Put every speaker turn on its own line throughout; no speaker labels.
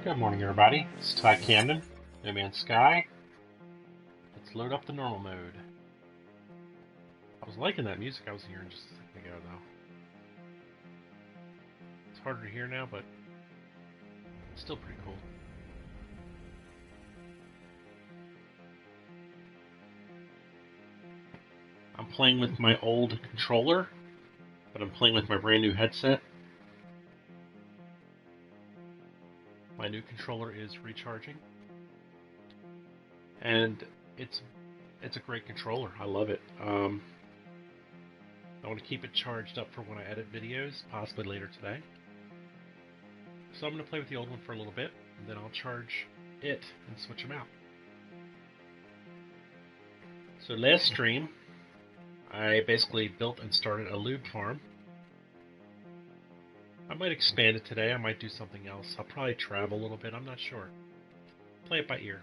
Good morning, everybody. It's Ty Camden, No Man's Sky. Let's load up the normal mode. I was liking that music I was hearing just a second ago, though. It's harder to hear now, but it's still pretty cool. I'm playing with my old controller, but I'm playing with my brand new headset. My new controller is recharging, and it's a great controller. I love it. I want to keep it charged up for when I edit videos, possibly later today. So I'm going to play with the old one for a little bit, and then I'll charge it and switch them out. So last stream, I basically built and started a lube farm. I might expand it today. I might do something else. I'll probably travel a little bit. I'm not sure. Play it by ear.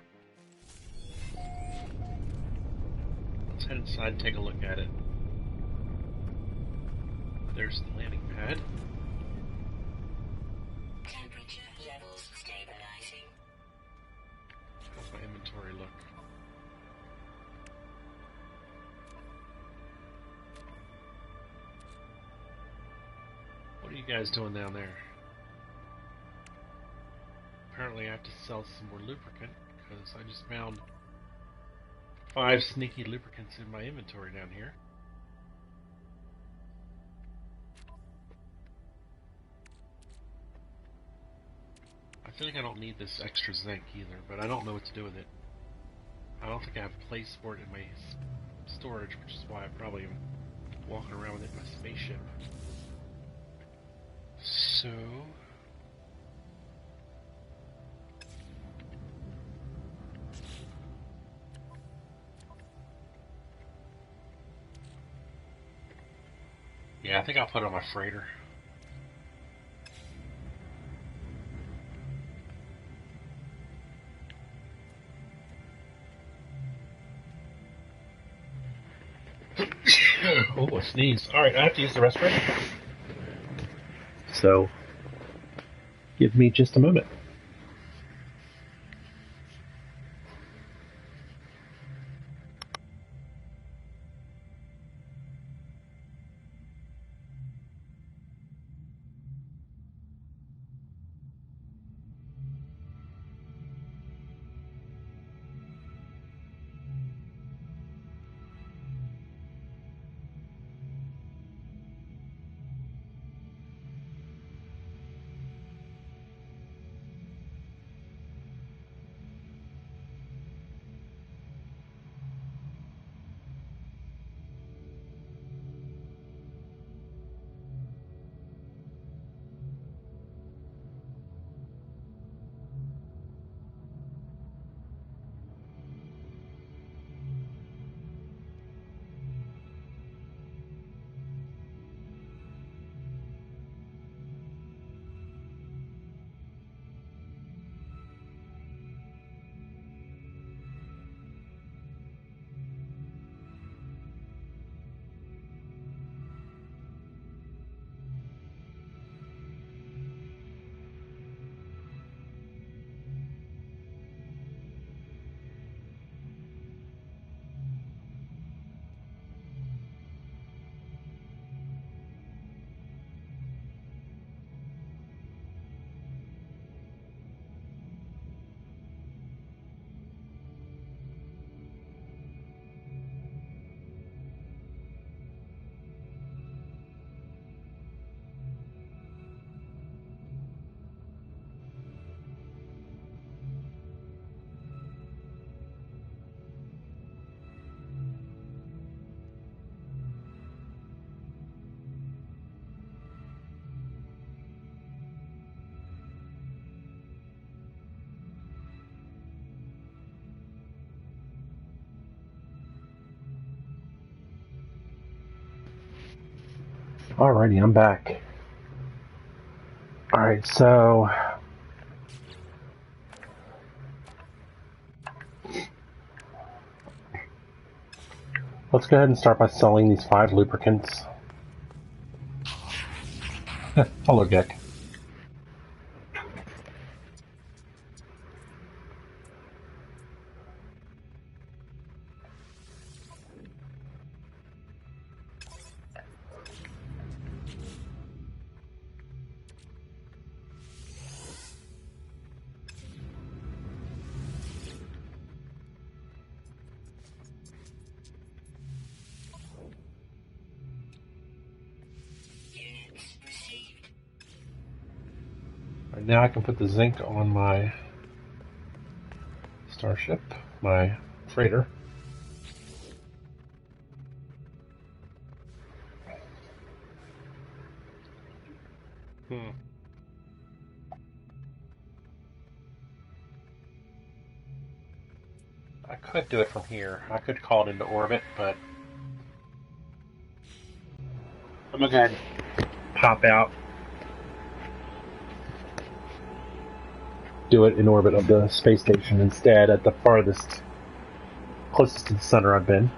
Let's head inside and take a look at it. There's the landing pad.
Temperature levels stabilizing.
How's my inventory look? What are you guys doing down there? Apparently I have to sell some more lubricant because I just found 5 sneaky lubricants in my inventory down here. I feel like I don't need this extra zinc either, but I don't know what to do with it. I don't think I have a place for it in my storage, which is why I probably am walking around with it in my spaceship. So... yeah, I think I'll put it on my freighter. Oh, I sneezed. Alright, I have to use the restroom. So, give me just a moment. Alrighty, I'm back. Alright, so... let's go ahead and start by selling these 5 lubricants. Hello, Geck. Right now I can put the zinc on my starship, my freighter. I could do it from here. I could call it into orbit, but I'm gonna go ahead and pop out. Do it in orbit of the space station instead at the farthest, closest to the center I've been.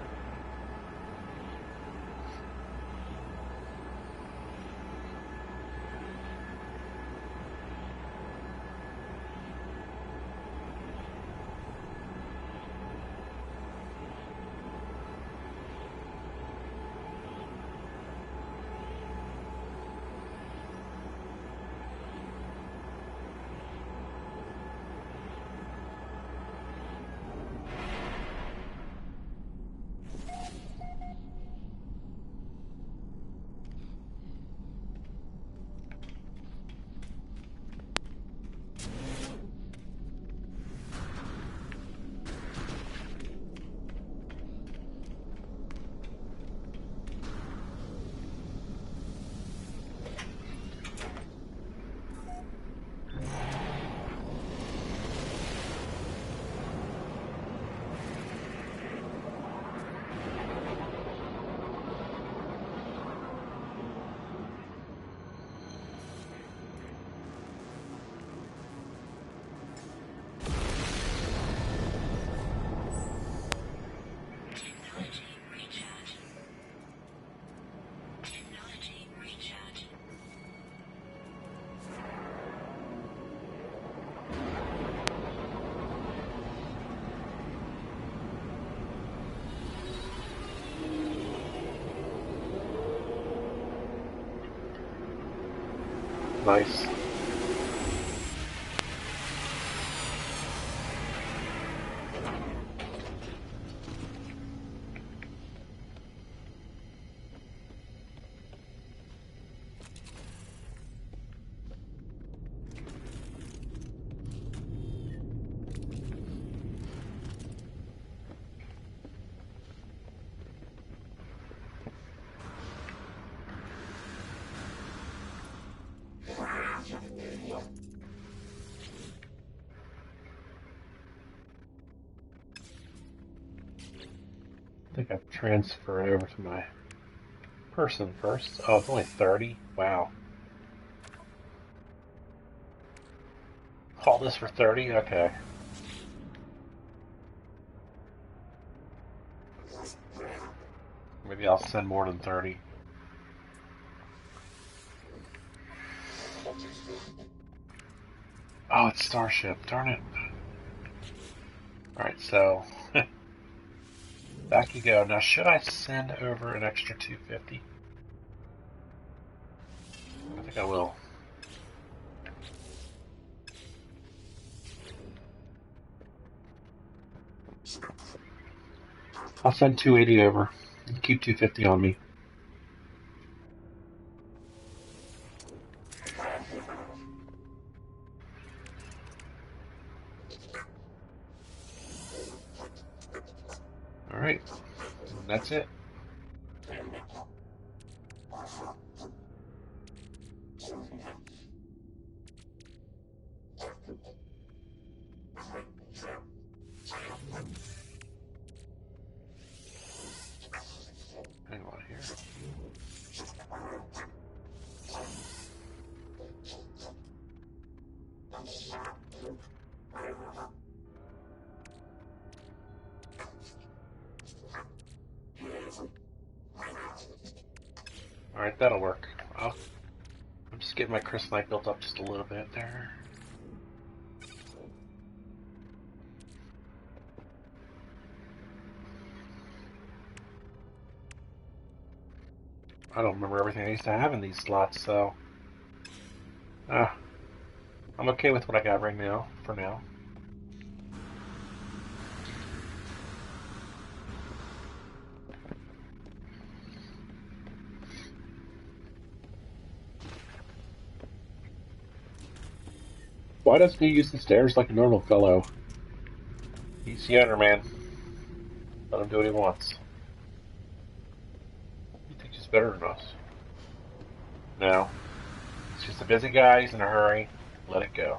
Technology recharge. Technology recharge.
Nice. I think I've transferred over to my person first. Oh, it's only 30? Wow. All this for 30? Okay. Maybe I'll send more than 30. Oh, it's Starship. Darn it. Alright, so back you go. Now, should I send over an extra 250? I think I will. I'll send 280 over and keep 250 on me. Alright, that's it. Hang on here. Alright, that'll work. I'm just getting my crystalite built up just a little bit there. I don't remember everything I used to have in these slots, so I'm okay with what I got right now, for now. Why doesn't he use the stairs like a normal fellow? He's the owner, man. Let him do what he wants. He thinks he's better than us. No. He's just a busy guy. He's in a hurry. Let it go.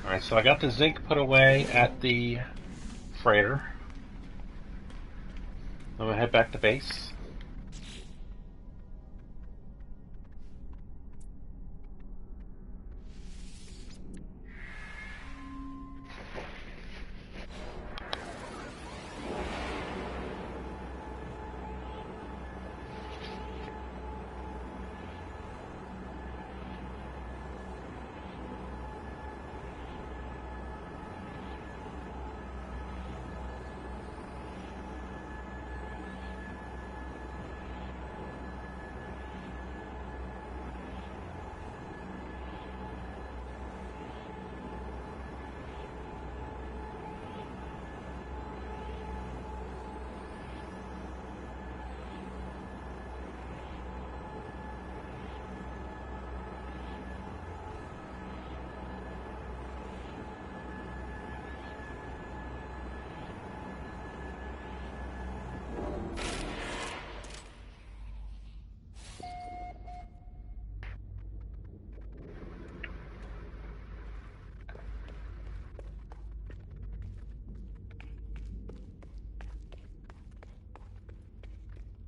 Alright, so I got the zinc put away at the freighter. I'm gonna head back to base.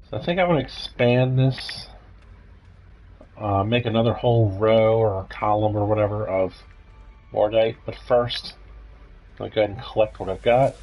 So I think I'm going to expand this, make another whole row or column or whatever of Mordite, but first I'll go ahead and collect what I've got.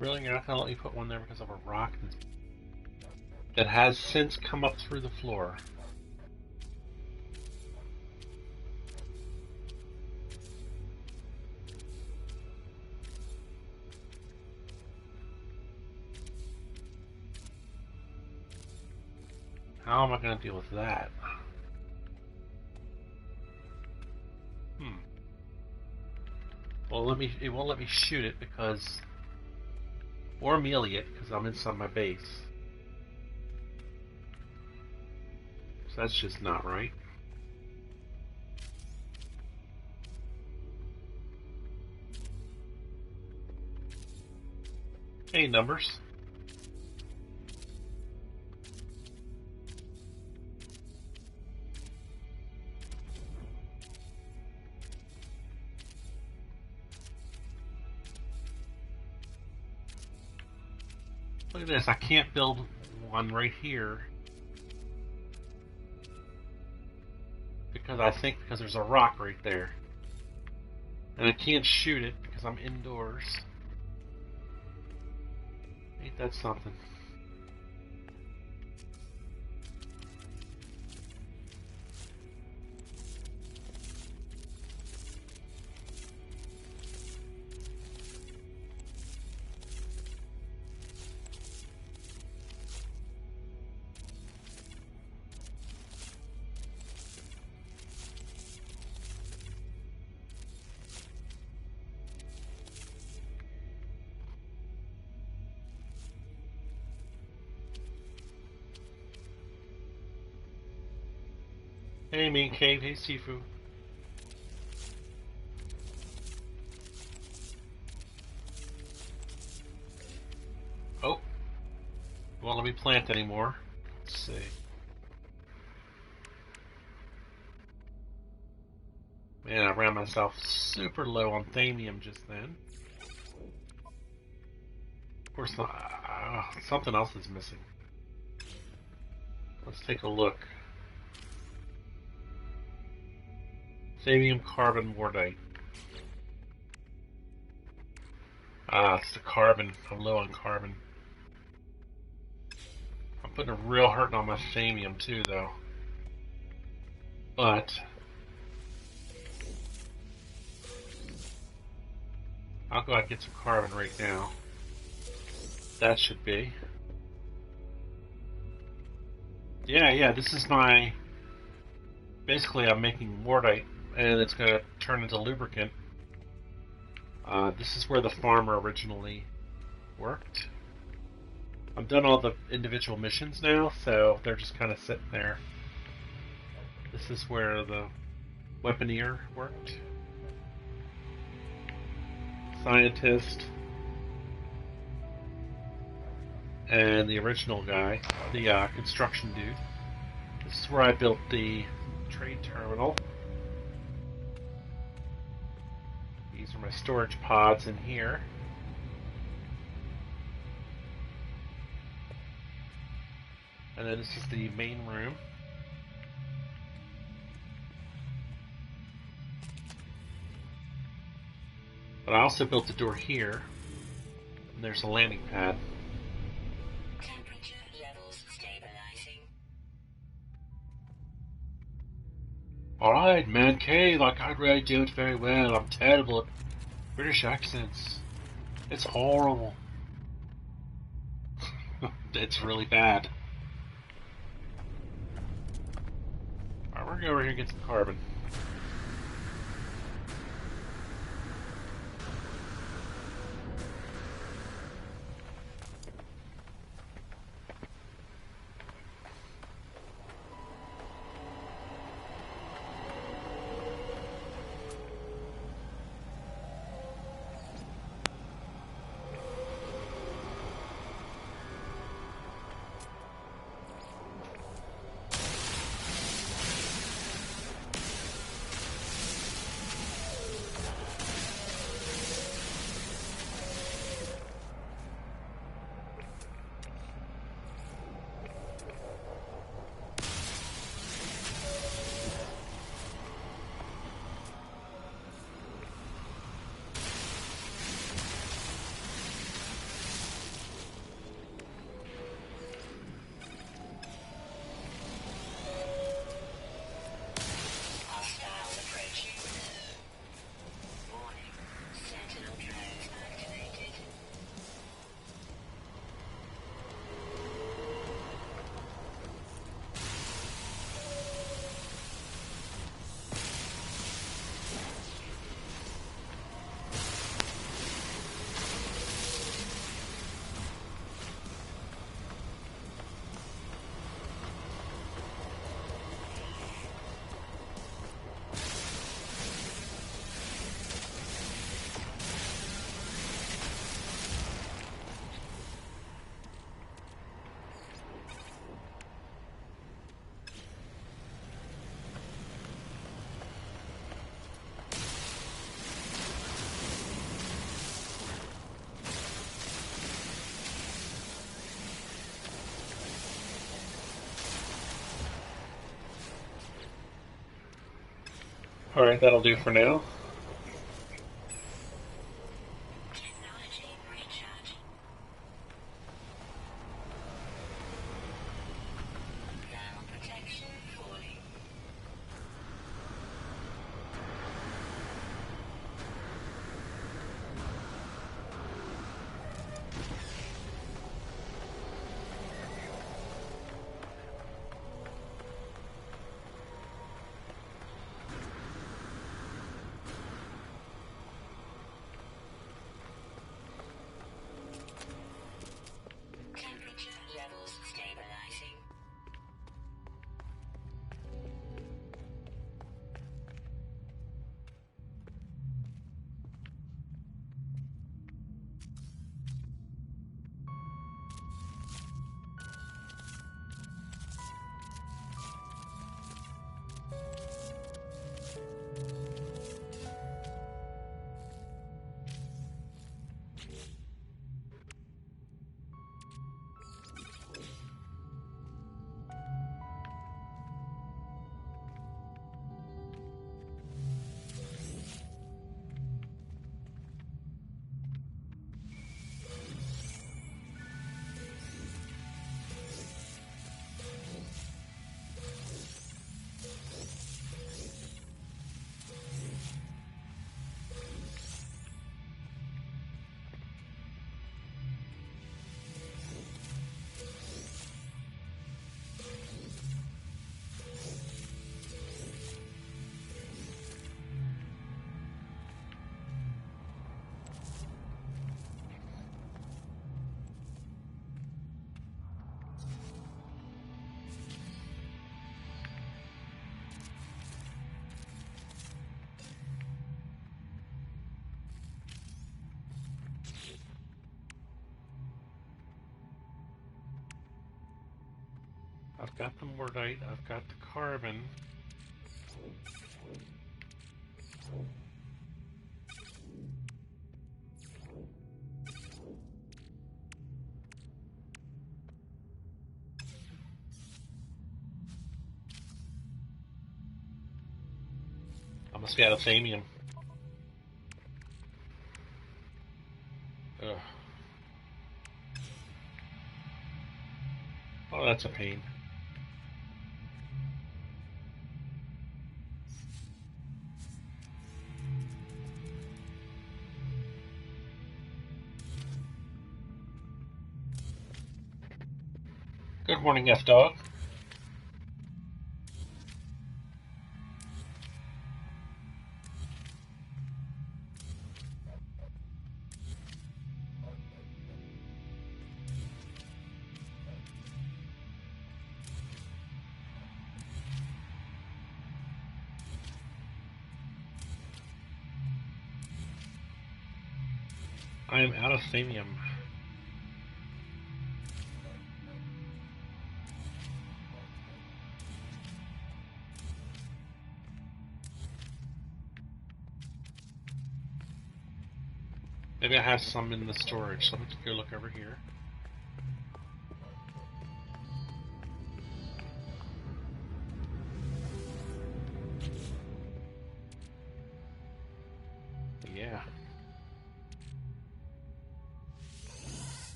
Really, you're not going to let me put one there because of a rock that has since come up through the floor? How am I going to deal with that? Well, it won't let me shoot it because, or melee it because I'm inside my base. So that's just not right. Hey, numbers. Look at this. I can't build one right here because there's a rock right there. And I can't shoot it because I'm indoors. Ain't that something? Hey, Mean Cave. Hey, Sifu. Oh. Won't let me plant anymore. Let's see. Man, I ran myself super low on thamium just then. Of course, something else is missing. Let's take a look. Thamium carbon mordite. It's the carbon. I'm low on carbon. I'm putting a real hurting on my thamium too, though. But I'll go out and get some carbon right now. That should be. Yeah, this is my... Basically, I'm making mordite, and it's going to turn into lubricant. This is where the farmer originally worked. I've done all the individual missions now, so they're just kind of sitting there. This is where the weaponeer worked. Scientist. And the original guy, the construction dude. This is where I built the trade terminal. These are my storage pods in here. And then this is the main room. But I also built a door here. And there's a landing pad.
Temperature levels stabilizing.
Alright, man cave, I can't really do it very well. I'm terrible at British accents. It's horrible. It's really bad. Alright, we're gonna go over here and get some carbon. Alright, that'll do for now.
Technology recharging. Thermal protection falling. Temperature levels stabilizing.
I've got the mortite, I've got the carbon. I must be out of thamium. Ugh. Oh, that's a pain. Good morning, F-Dog. I am out of thamium. Maybe I have some in the storage, so let me go look over here. Yeah.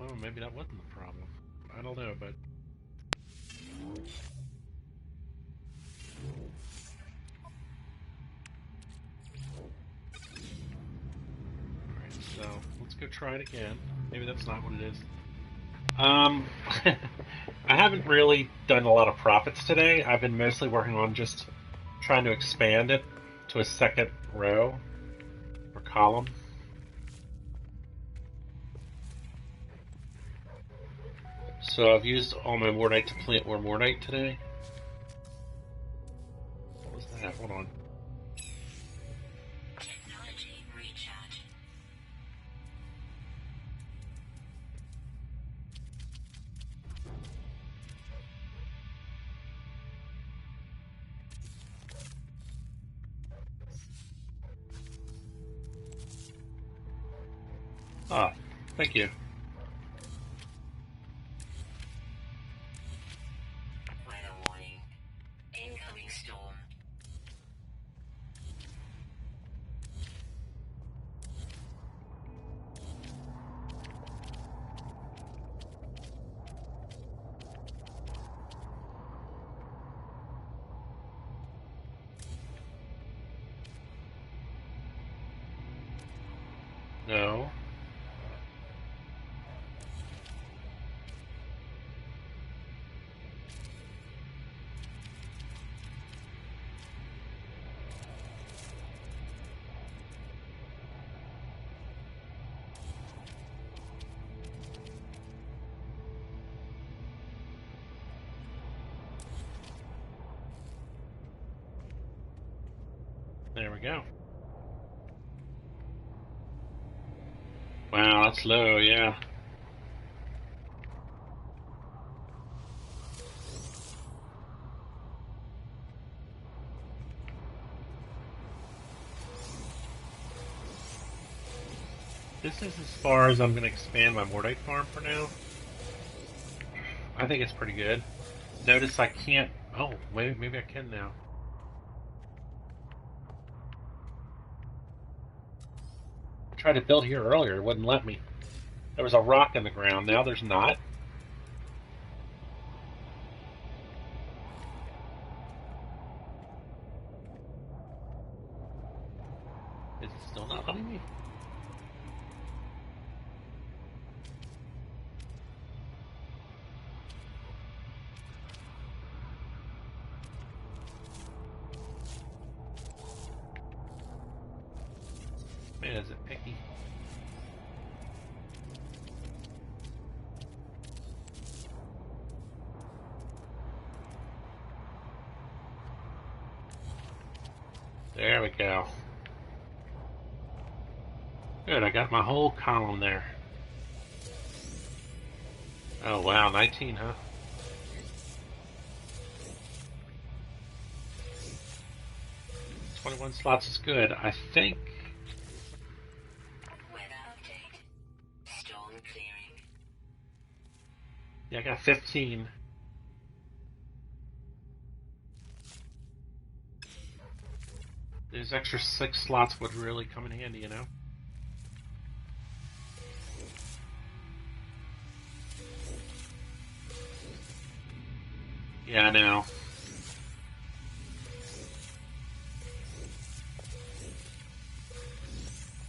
Oh, maybe that wasn't the problem. I don't know, but... Alright, so let's go try it again. Maybe that's not what it is. I haven't really done a lot of profits today. I've been mostly working on just trying to expand it to a second row or column. So I've used all my mortite to plant more mortite today. What was that? Hold on.
Technology recharging.
Ah, thank you.
Weather warning. Incoming storm.
No. There we go. Wow, that's low, yeah. This is as far as I'm going to expand my Mordite farm for now. I think it's pretty good. Notice I can't... Oh, maybe I can now. I tried to build here earlier, it wouldn't let me. There was a rock in the ground, now there's not. Is it still not letting me? Man, is it picky? There we go. Good, I got my whole column there. Oh wow, 19, huh? 21 slots is good. I think...
Weather update. Storm clearing.
Yeah, I got 15. These extra 6 slots would really come in handy, you know? Yeah, I know.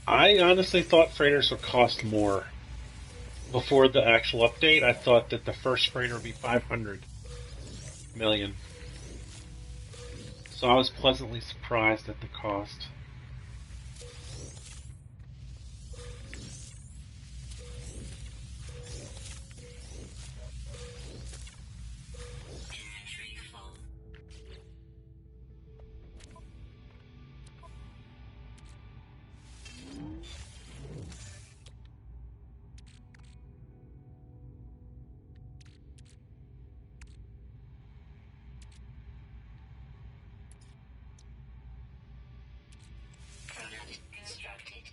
I honestly thought freighters would cost more. Before the actual update, I thought that the first freighter would be 500 million. So I was pleasantly surprised at the cost.
Inventory full. Product constructed.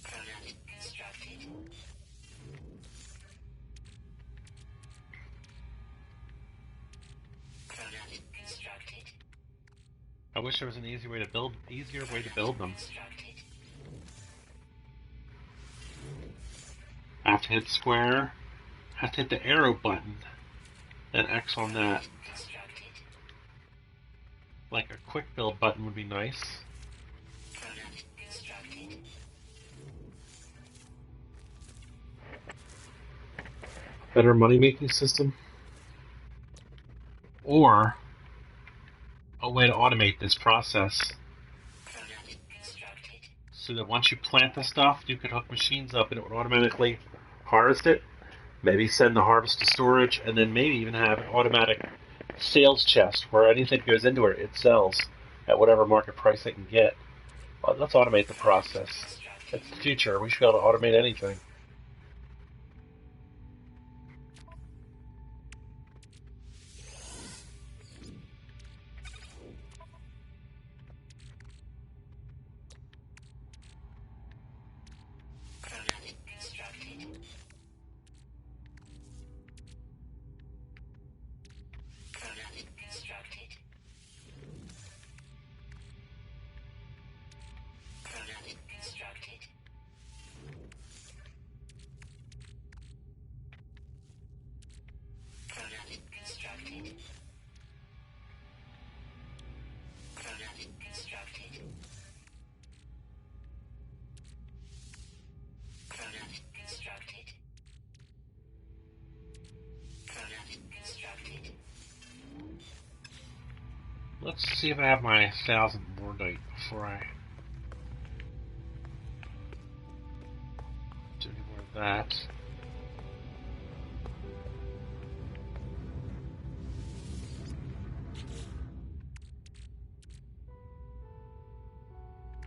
Product constructed. Product constructed.
I wish there was an easier way to build them.
Constructed.
I have to hit square, I have to hit the arrow button, then X on that.
Constructed.
Like a quick build button would be nice.
Product constructed.
Better money making system. Or a way to automate this process
Product constructed.
so that once you plant the stuff, you could hook machines up and it would automatically harvest it. Maybe send the harvest to storage, and then maybe even have an automatic sales chest where anything that goes into it, it sells at whatever market price they can get. Well, let's automate the process. It's the future. We should be able to automate anything. Let's see if I have my 1,000 more night before I do any more of that.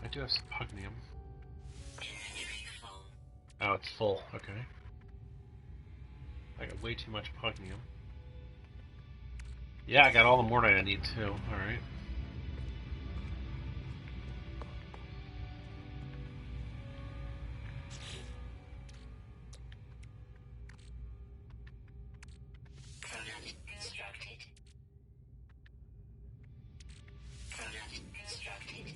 I do have some pugnium. Oh, it's full. Okay. I got way too much pugnium. Yeah, I got all the mortite I need too. Alright.
Product constructed. Product constructed.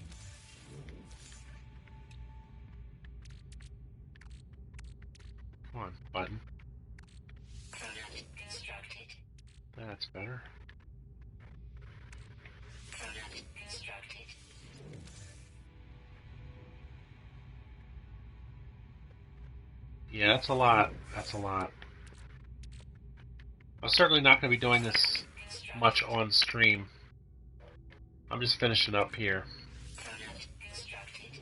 Come on, button.
Product constructed.
That's better.
Product constructed.
Yeah, that's a lot. That's a lot. I'm certainly not going to be doing this much on stream. I'm just finishing up here.
Product constructed.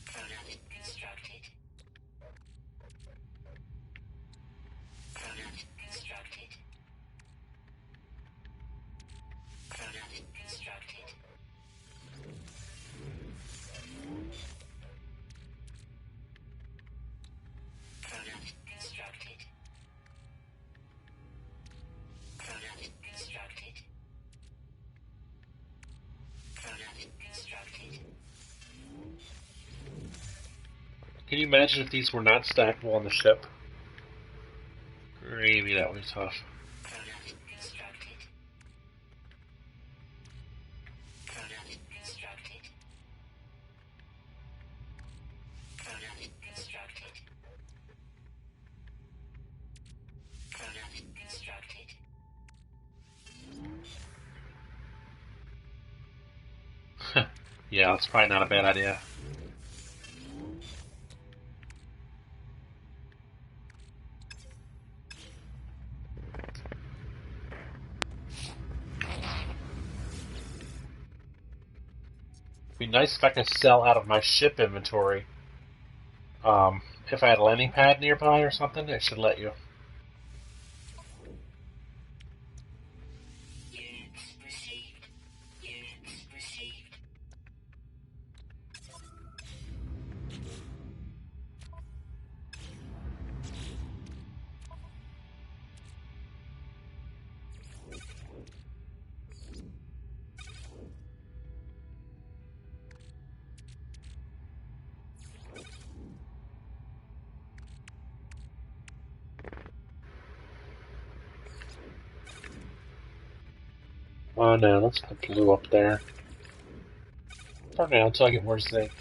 Product constructed. Product constructed. Product constructed. Product constructed. Product constructed. Product constructed.
Can you imagine if these were not stackable on the ship? Gravy, that would be tough.
Product constructed. Product constructed. Product constructed. Product constructed.
Yeah, that's probably not a bad idea. It'd be nice if I could sell out of my ship inventory. If I had a landing pad nearby or something, it should let you.
Units received. Units received.
Oh no, let's put blue up there. For now, until I get more zinc.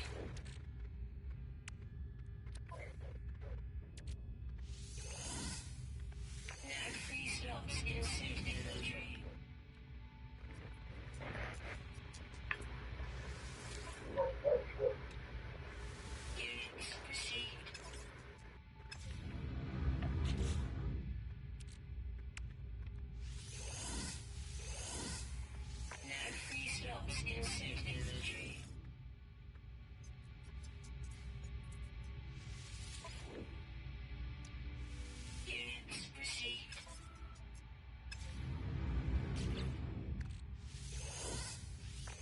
Now free slots in suit inventory. Units received. Now free slots in suit inventory. Units received.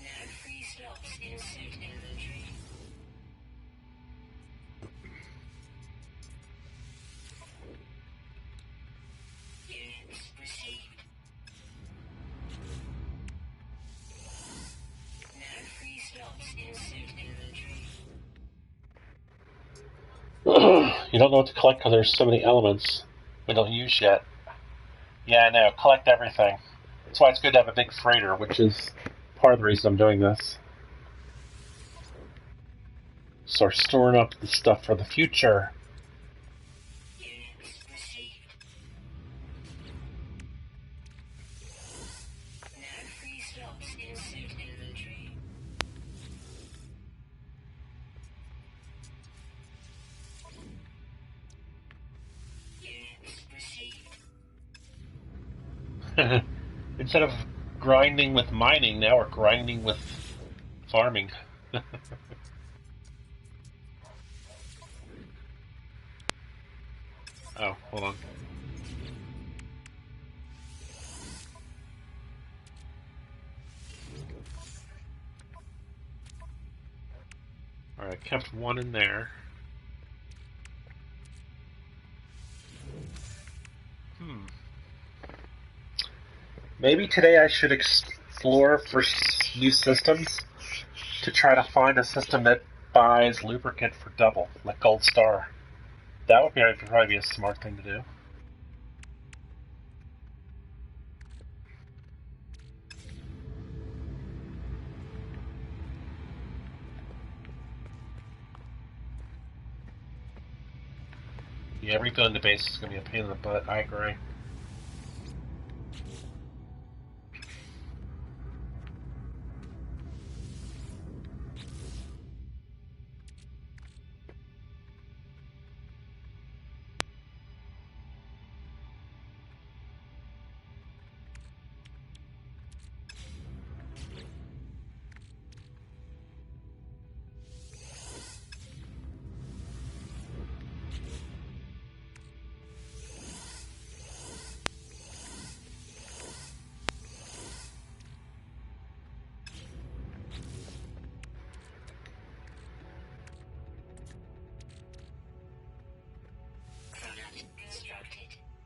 Now free slots in suit inventory. Units received. Now free slots in suit inventory.
You don't know what to collect because there's so many elements we don't use yet. Yeah, I know. Collect everything. That's why it's good to have a big freighter, which is part of the reason I'm doing this. Start storing up the stuff for the future.
Units received. Now free slots in suit inventory. Units
Instead of grinding with mining, now we're grinding with farming. Oh, hold on. Alright, I kept one in there. Maybe today I should explore for new systems to try to find a system that buys lubricant for double, like Gold Star. That would probably be a smart thing to do. Yeah, refilling the base is going to be a pain in the butt, I agree.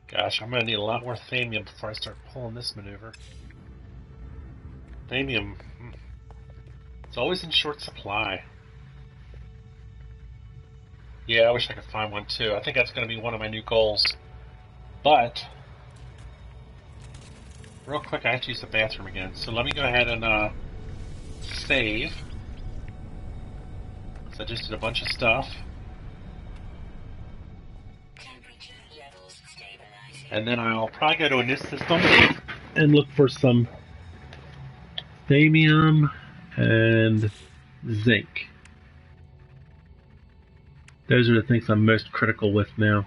Gosh, I'm going to need a lot more thamium before I start pulling this maneuver. Thamium, it's always in short supply. Yeah, I wish I could find one too. I think that's going to be one of my new goals. But, real quick, I have to use the bathroom again. So let me go ahead and save. So I just did a bunch of stuff. And then I'll probably go to a new system and look for some thamium and zinc. Those are the things I'm most critical with now.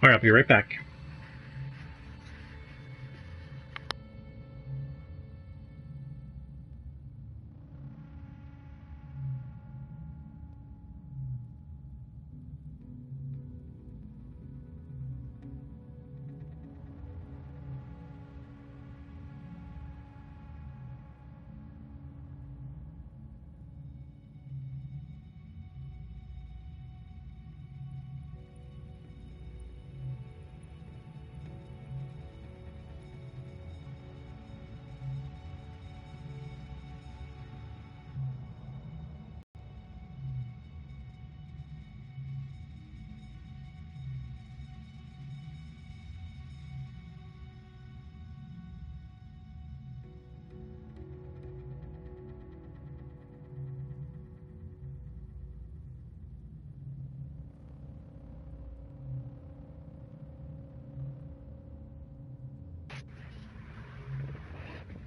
Alright, I'll be right back.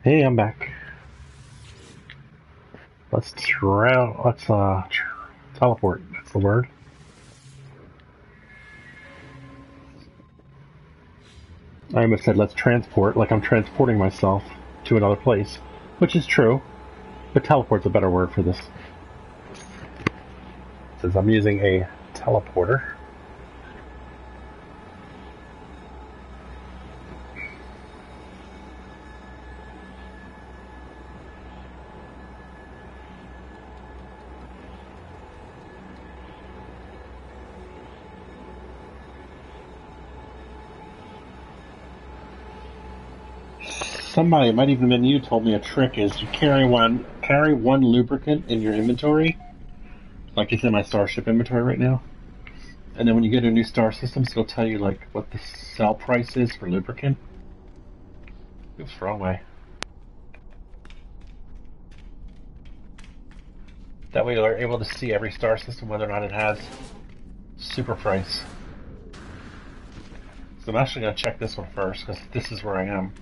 Hey, I'm back. Let's teleport. That's the word. I almost said let's transport, like I'm transporting myself to another place, which is true, but teleport's a better word for this. Since I'm using a teleporter. Somebody, it might even have been you, told me a trick is you carry one lubricant in your inventory, like it's in my Starship inventory right now, and then when you go to a new star system, it'll tell you like what the sell price is for lubricant. Oops, wrong way. That way you're able to see every star system whether or not it has super price. So I'm actually going to check this one first because this is where I am.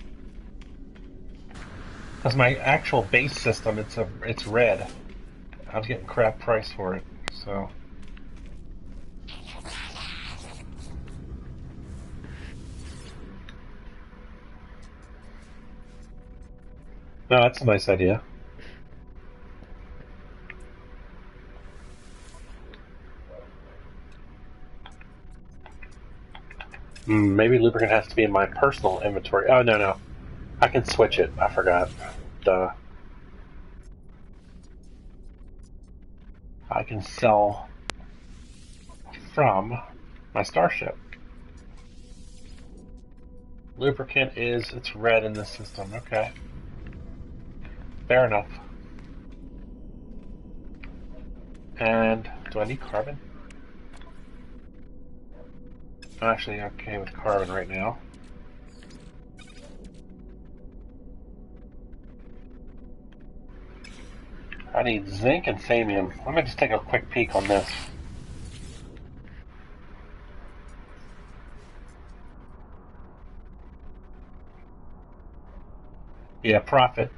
Because my actual base system, it's red. I was getting crap price for it, so. No, that's a nice idea. Maybe lubricant has to be in my personal inventory. Oh, no, no. I can switch it. I forgot. Duh. I can sell from my starship. Lubricant it's red in this system. Okay. Fair enough. And do I need carbon? I'm actually okay with carbon right now. I need zinc and thamium. Let me just take a quick peek on this. Yeah, profit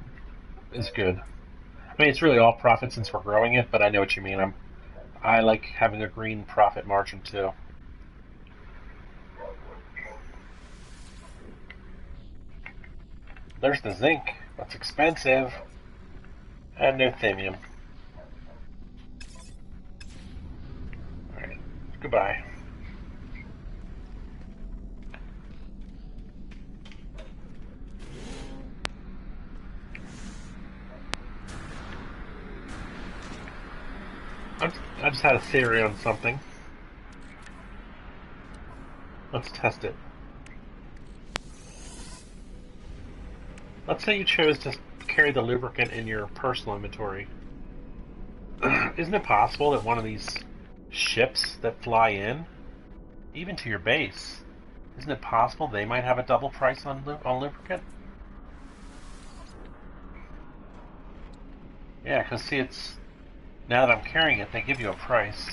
is good. I mean, it's really all profit since we're growing it, but I know what you mean. I like having a green profit margin too. There's the zinc. That's expensive. And no thamium. Alright, goodbye. I just had a theory on something. Let's test it. Let's say you chose to carry the lubricant in your personal inventory. Isn't it possible that one of these ships that fly in, even to your base, isn't it possible they might have a double price on lubricant? Yeah, because see, it's now that I'm carrying it, they give you a price.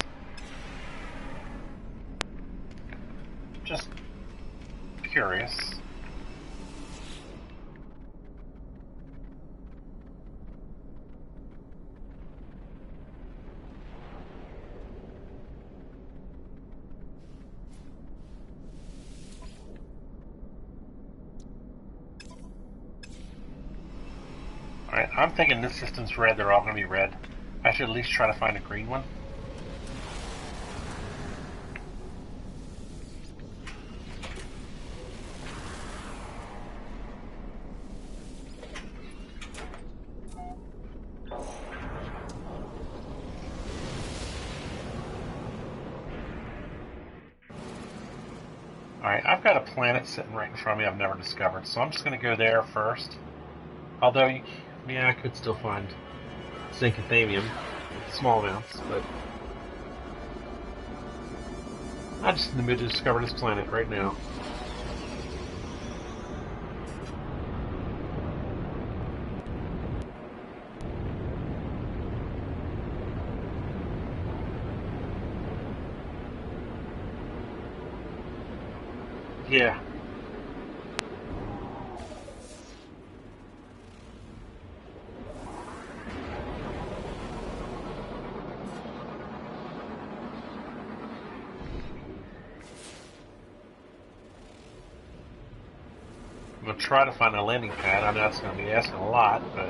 Just curious. Alright, I'm thinking this system's red, they're all going to be red. I should at least try to find a green one. Alright, I've got a planet sitting right in front of me I've never discovered, so I'm just going to go there first. Although, yeah, I could still find zinc and thamium, small amounts, but I'm just in the mood to discover this planet right now. Yeah. I'm going to try to find a landing pad. I know that's going to be asking a lot, but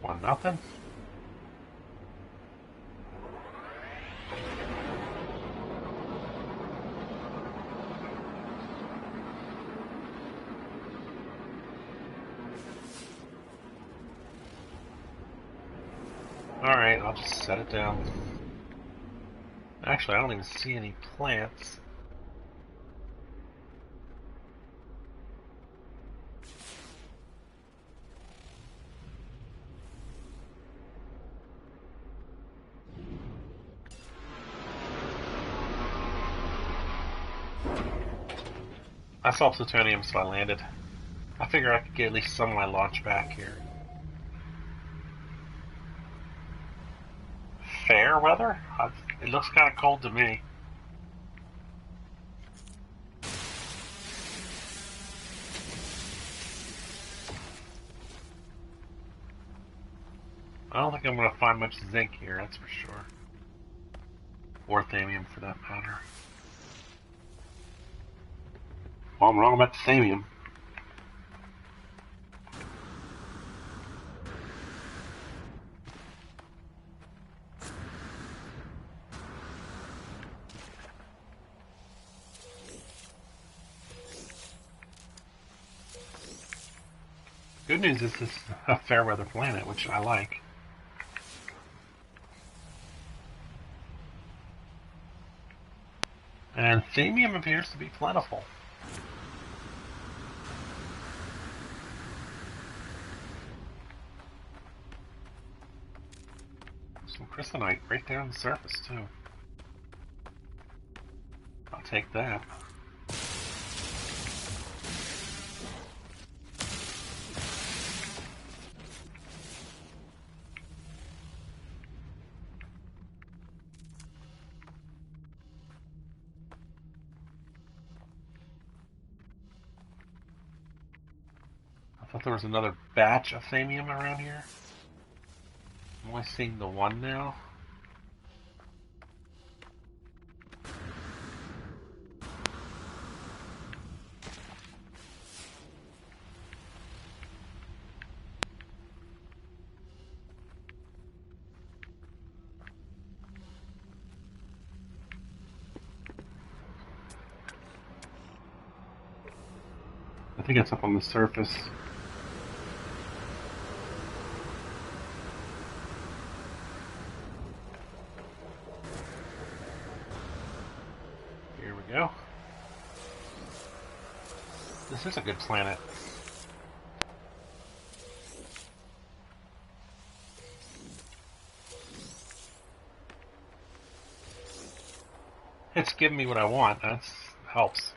one nothing. Alright, I'll just set it down. Actually, I don't even see any plants. I saw plutonium, so I landed. I figure I could get at least some of my launch back here. Fair weather? It looks kind of cold to me. I don't think I'm going to find much zinc here, that's for sure. Or thamium, for that matter. Well, I'm wrong about the thamium. Good news is this is a fair weather planet, which I like. And thamium appears to be plentiful. Some crystalite right there on the surface, too. I'll take that. I thought there was another batch of thamium around here. I'm only seeing the one now. I think it's up on the surface. Here we go. This is a good planet. It's giving me what I want. That helps.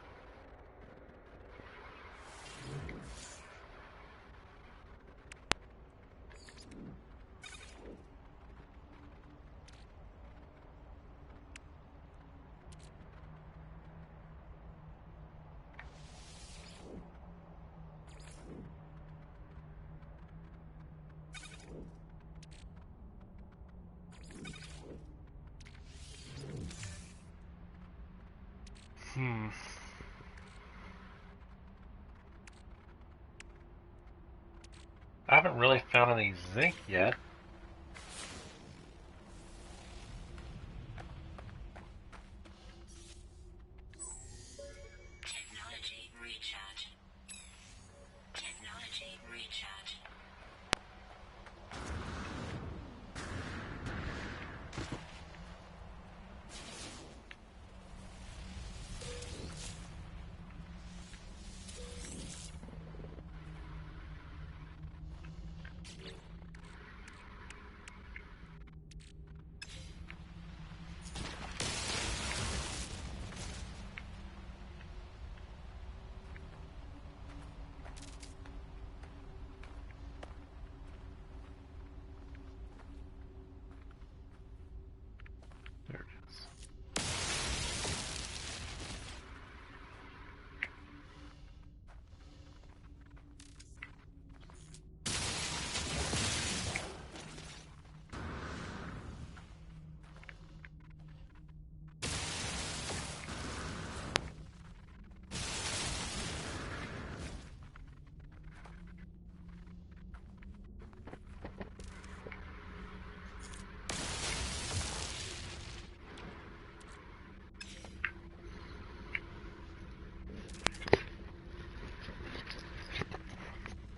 I haven't really found any zinc yet.
Technology recharge. Technology recharge.
There it is.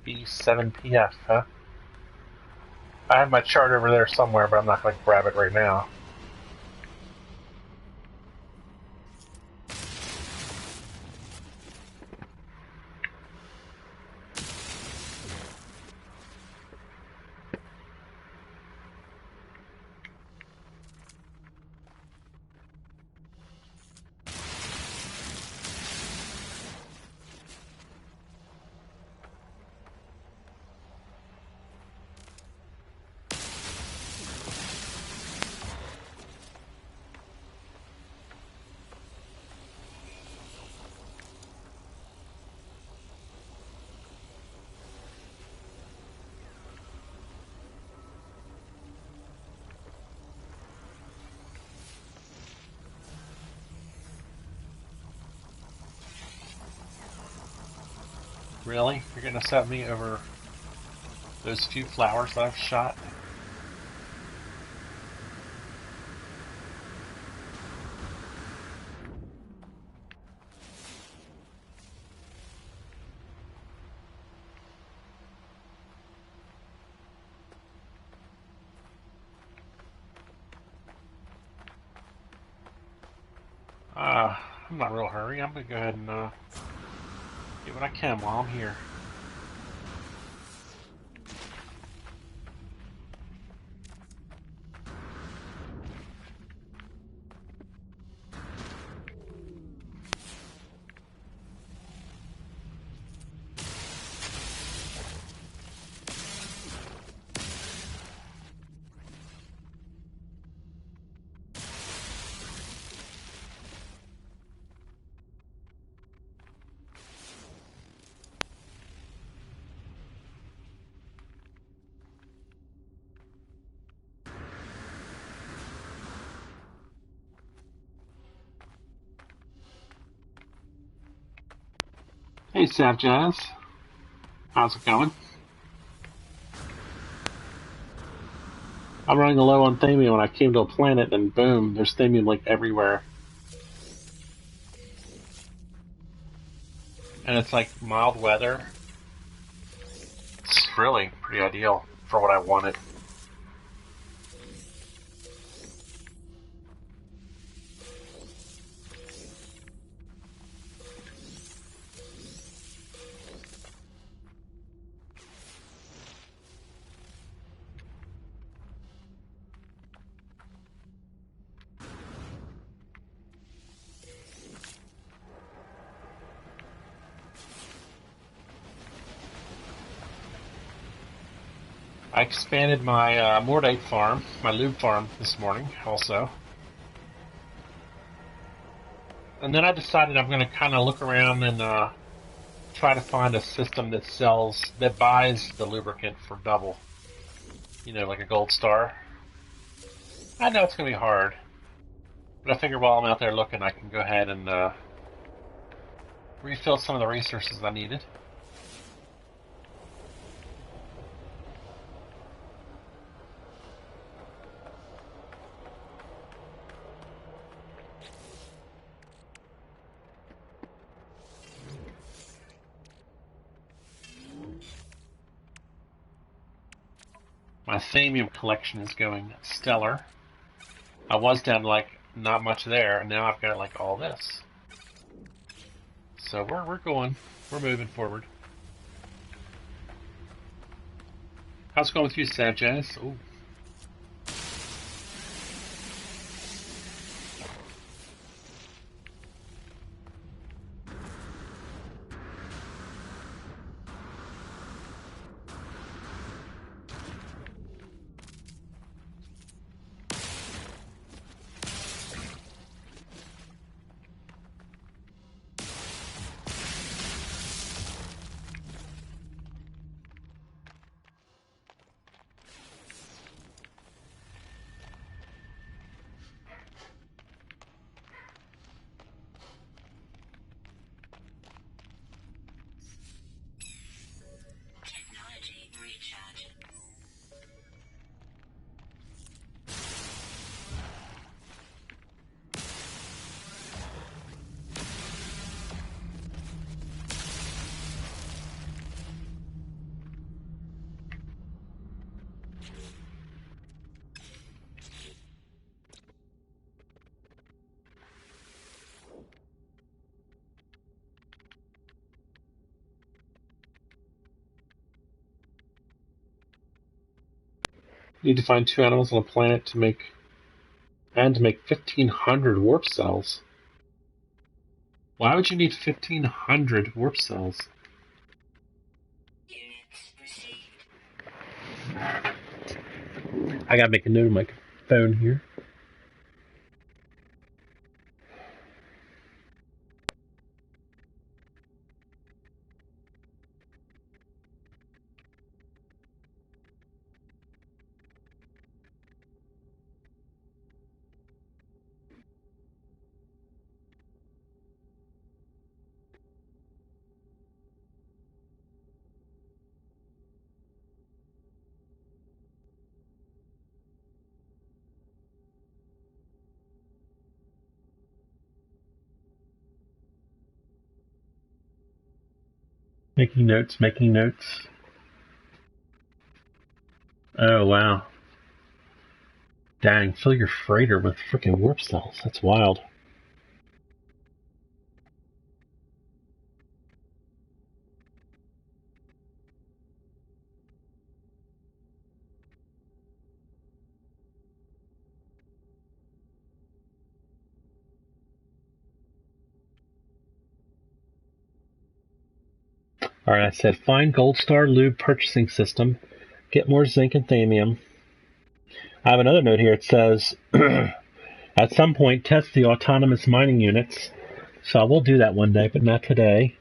G3ep40, huh? I have my chart over there somewhere, but I'm not going to grab it right now. Really? You're gonna set me over those few flowers that I've shot? I'm not in a real hurry. I'm gonna go ahead and get what I can while I'm here. Hey, Sav Jazz. How's it going? I'm running low on thamium when I came to a planet, and boom, there's thamium like everywhere. And it's like mild weather. It's really pretty ideal for what I wanted. I expanded my mordite farm, my lube farm this morning also. And then I decided I'm going to kind of look around and try to find a system that buys the lubricant for double. You know, like a gold star. I know it's going to be hard. But I figure while I'm out there looking, I can go ahead and refill some of the resources I needed. My thamium collection is going stellar. I was down to like not much there, and now I've got like all this. So we're moving forward. How's it going with you, Sav Jazz? Ooh.
Technology recharge.
Need to find 2 animals on a planet to make 1,500 warp cells. Why would you need 1,500 warp cells?
Units received.
I gotta make a note on my phone here. Making notes, making notes. Oh, wow. Dang, fill your freighter with freaking warp cells. That's wild. Alright, I said find Gold Star Lube purchasing system. Get more zinc and thamium. I have another note here. It says, at some point, test the autonomous mining units. So I will do that one day, but not today.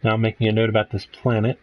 Now I'm making a note about this planet.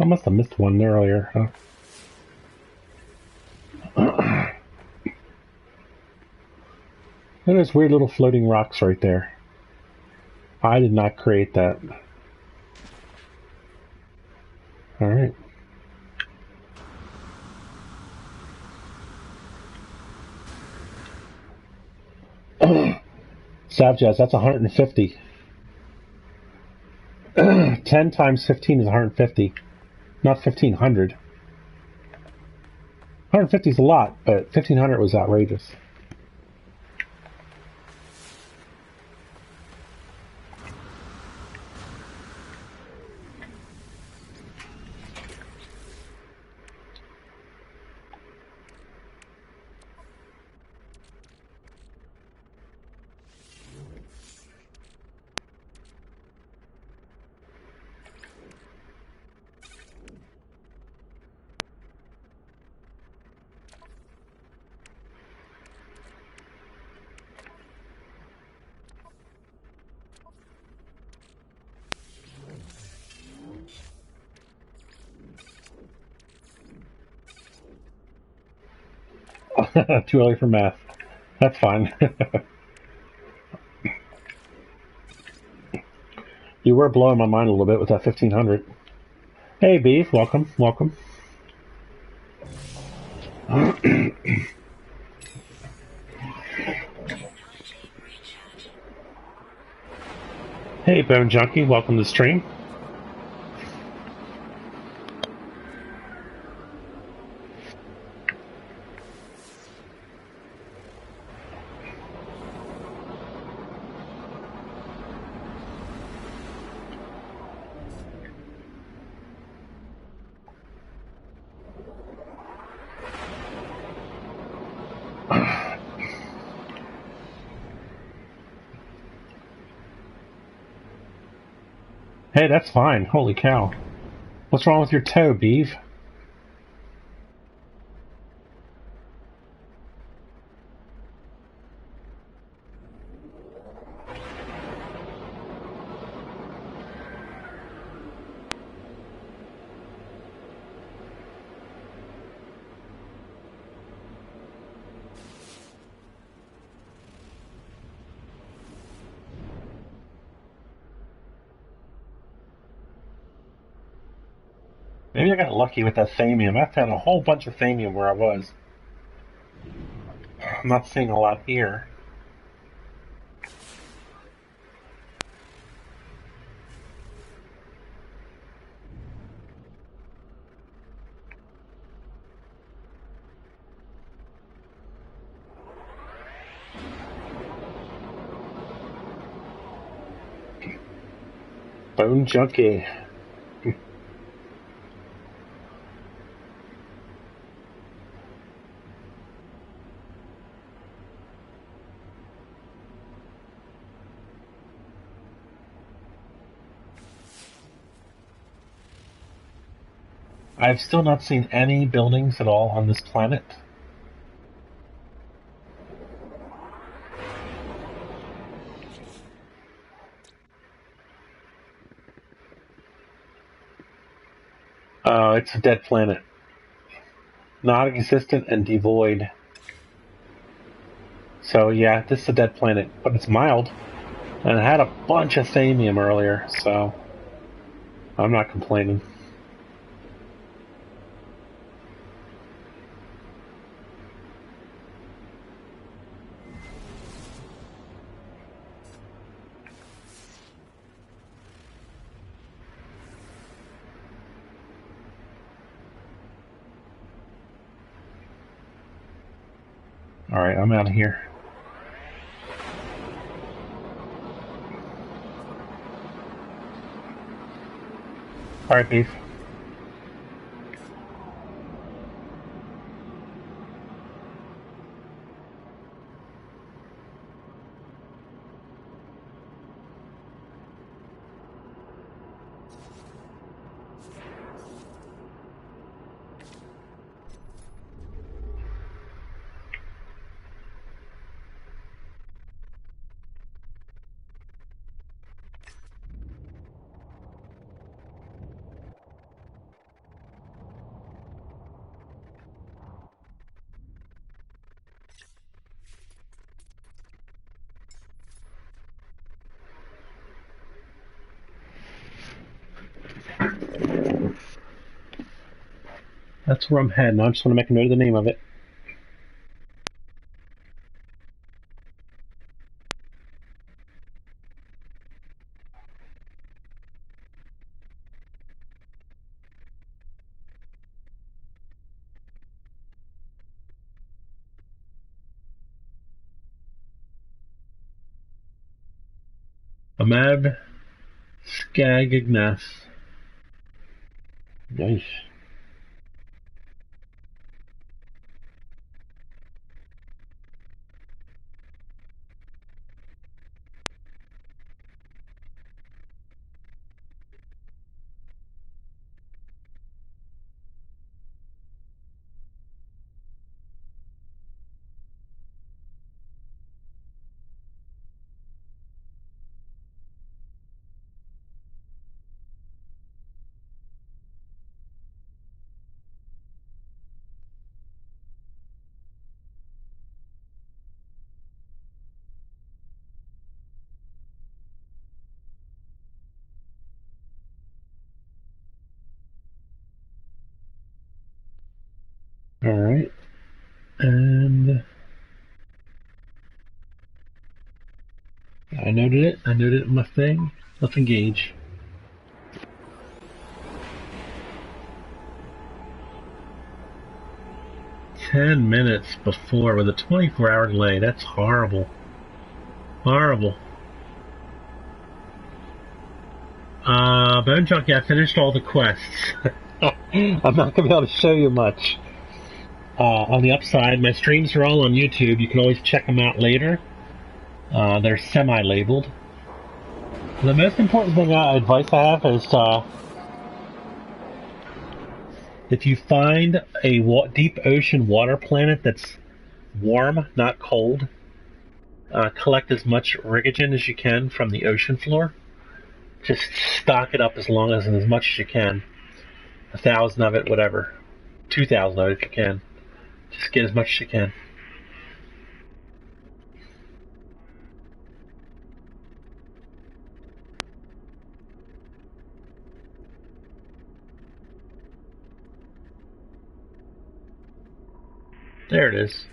I must have missed one earlier, huh? There's weird little floating rocks right there. I did not create that. Alright. Savjaz, that's 150. 10 times 15 is 150. Not 1,500. 150 is a lot, but 1,500 was outrageous. Too early for math. That's fine. You were blowing my mind a little bit with that 1,500. Hey, Beef, welcome, welcome. Hey, Bone Junkie, welcome to the stream. Hey, that's fine. Holy cow. What's wrong with your toe, Beef? Maybe I got lucky with that thamium. I've had a whole bunch of thamium where I was. I'm not seeing a lot here. Bone Junkie. I've still not seen any buildings at all on this planet. It's a dead planet. Non-existent and devoid. So yeah, this is a dead planet, but it's mild. And it had a bunch of thamium earlier, so I'm not complaining. Alright, I'm out of here. Alright, beef. That's where I'm heading. I just want to make a note of the name of it. Amab Skagignas. Nice. Alright. And I noted it. I noted it in my thing. Let's engage. "10 minutes before with a 24-hour delay. That's horrible. Horrible. Bone Junkie, I finished all the quests. I'm not going to be able to show you much. On the upside, my streams are all on YouTube. You can always check them out later. They're semi-labeled. The most important thing advice I have is if you find a deep ocean water planet that's warm, not cold, collect as much rigogen as you can from the ocean floor. Just stock it up as much as you can. 1,000 of it, whatever. 2,000 of it if you can. Just get as much as you can. There it is.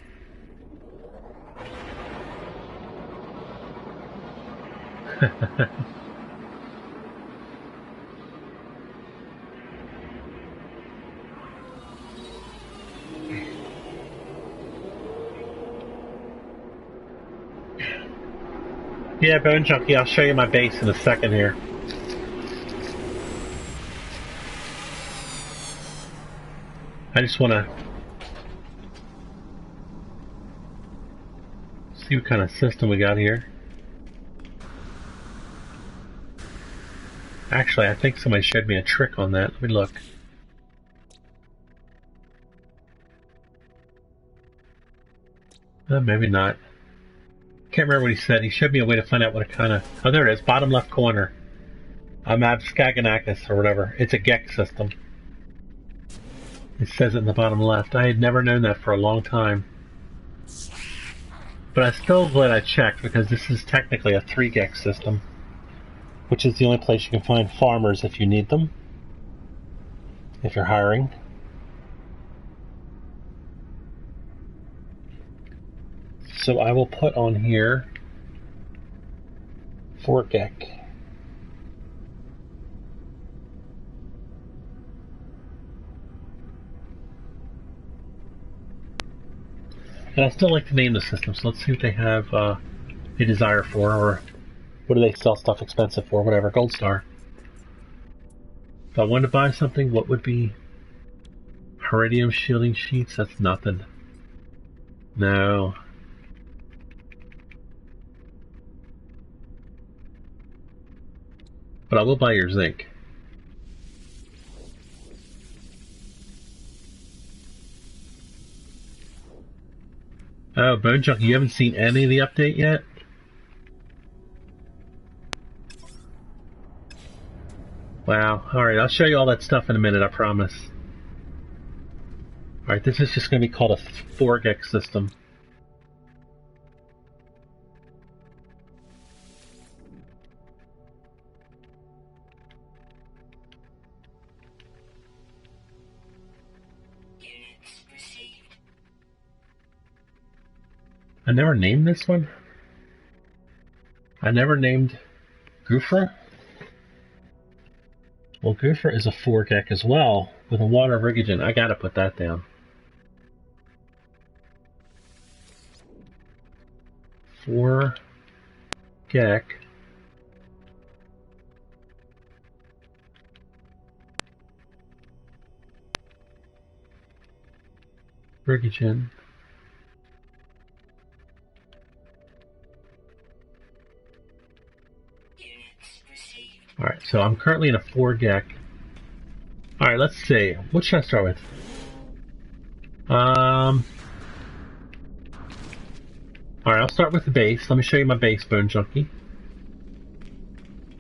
Yeah, Bone Junkie, I'll show you my base in a second here. I just want to see what kind of system we got here. Actually, I think somebody showed me a trick on that. Let me look. Maybe not. Can't remember what he said. He showed me a way to find out what it kind of... Oh, there it is. Bottom left corner. Abscagonacus or whatever. It's a GEC system. It says it in the bottom left. I had never known that for a long time. But I'm still glad I checked, because this is technically a 3 GEC system, which is the only place you can find farmers if you need them, if you're hiring. So I will put on here 4 GEC. And I still like to name the system, so let's see what they have a desire for, or what do they sell stuff expensive for, whatever. Gold star. If I wanted to buy something, what would be Iridium shielding sheets? That's nothing. No. But I will buy your zinc. Oh, Bone Junkie, you haven't seen any of the update yet? Wow. Alright, I'll show you all that stuff in a minute, I promise. Alright, this is just going to be called a 4 GEC system. I never named this one. I never named Gufra. Well, Gufra is a 4 GEC as well, with a water rigogen. I gotta put that down. 4 GEC. Rigogen. Alright, so I'm currently in a 4 GEC. Alright, let's see. What should I start with? Alright, I'll start with the base. Let me show you my base, Bone Junkie.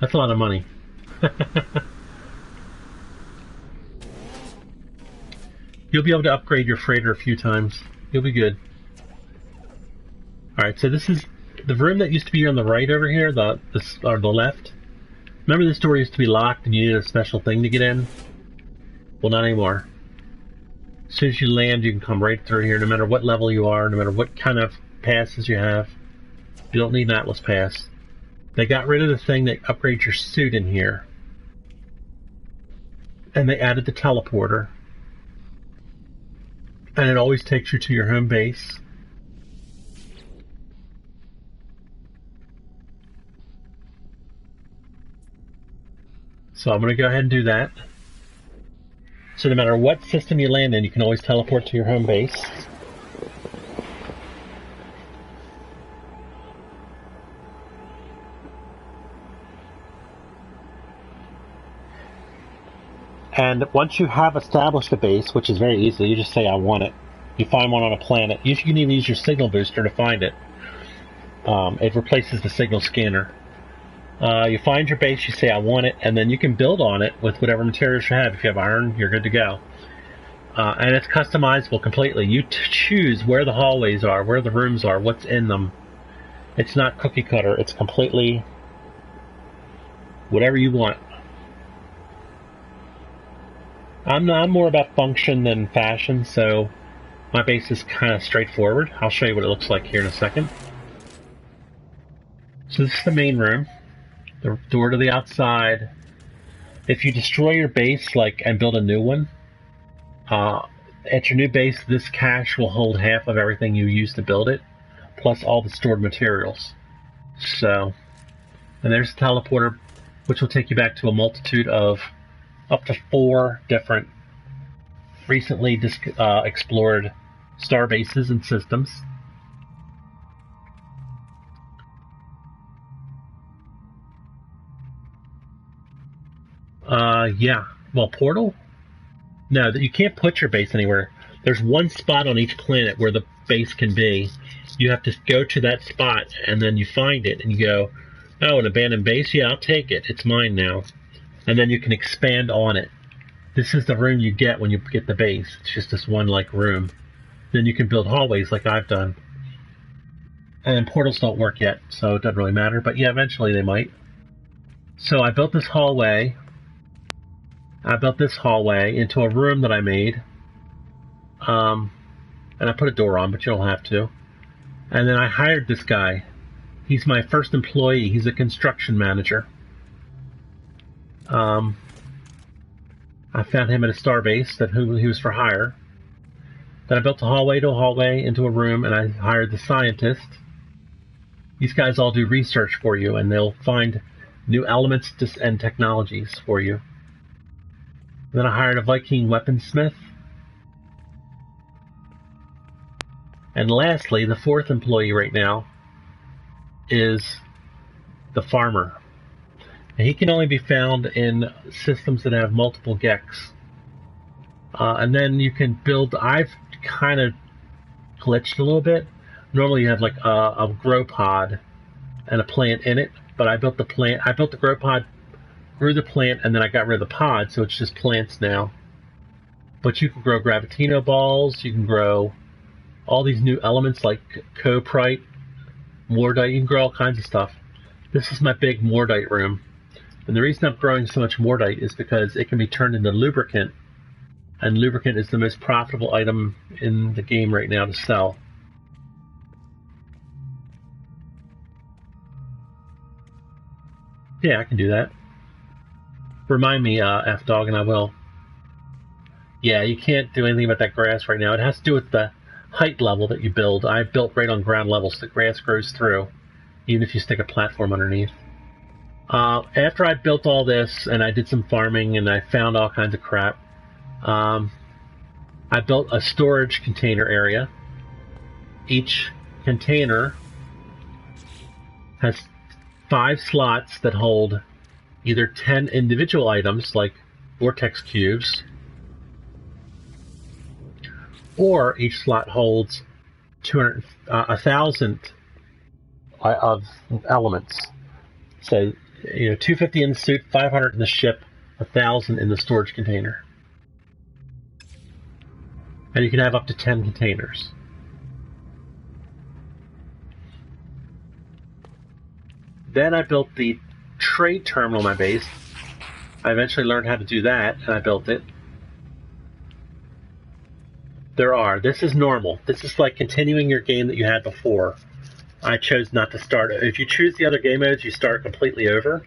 That's a lot of money. You'll be able to upgrade your freighter a few times. You'll be good. Alright, so this is the room that used to be on the right over here, the left. Remember this door used to be locked and you needed a special thing to get in? Well, not anymore. As soon as you land, you can come right through here, no matter what level you are, no matter what kind of passes you have. You don't need an Atlas pass. They got rid of the thing that upgrades your suit in here. And they added the teleporter. And it always takes you to your home base. So I'm going to go ahead and do that. So no matter what system you land in, you can always teleport to your home base. And once you have established a base, which is very easy, you just say, I want it. You find one on a planet. You can even use your signal booster to find it. It replaces the signal scanner. You find your base, you say, I want it, and then you can build on it with whatever materials you have. If you have iron, you're good to go. And it's customizable completely. You choose where the hallways are, where the rooms are, what's in them. It's not cookie cutter. It's completely whatever you want. I'm more about function than fashion, so my base is kind of straightforward. I'll show you what it looks like here in a second. So this is the main room. The door to the outside. If you destroy your base, and build a new one, at your new base, this cache will hold half of everything you used to build it, plus all the stored materials. So, and there's the teleporter, which will take you back to a multitude of up to 4 different recently explored star bases and systems. Yeah. Well, portal? No, you can't put your base anywhere. There's one spot on each planet where the base can be. You have to go to that spot, and then you find it, and you go, oh, an abandoned base? Yeah, I'll take it. It's mine now. And then you can expand on it. This is the room you get when you get the base. It's just this one, like, room. Then you can build hallways like I've done. And portals don't work yet, so it doesn't really matter. But yeah, eventually they might. So I built this hallway. Into a room that I made. And I put a door on, but you don't have to. And then I hired this guy. He's my first employee. He's a construction manager. I found him at a starbase that he was for hire. Then I built a hallway to a hallway into a room, and I hired the scientist. These guys all do research for you, and they'll find new elements and technologies for you. Then I hired a Viking weaponsmith. And lastly, the fourth employee right now is the farmer. And he can only be found in systems that have multiple geks. And then you can build, I've kind of glitched a little bit. Normally you have like a grow pod and a plant in it, but I built the plant, I built the grow pod, grew the plant, and then I got rid of the pod, so it's just plants now. But you can grow gravitino balls, you can grow all these new elements like coprite, mordite, you can grow all kinds of stuff. This is my big mordite room. And the reason I'm growing so much mordite is because it can be turned into lubricant. And lubricant is the most profitable item in the game right now to sell. Yeah, I can do that. Remind me, F-Dog, and I will. Yeah, you can't do anything about that grass right now. It has to do with the height level that you build. I built right on ground level, so the grass grows through, even if you stick a platform underneath. After I built all this, and I did some farming, and I found all kinds of crap, I built a storage container area. Each container has 5 slots that hold either 10 individual items, like vortex cubes, or each slot holds 1,000 of elements. So, 250 in the suit, 500 in the ship, 1,000 in the storage container. And you can have up to 10 containers. Then I built the trade terminal in my base. I eventually learned how to do that, and I built it. This is normal. This is like continuing your game that you had before. I chose not to start. If you choose the other game modes, you start completely over.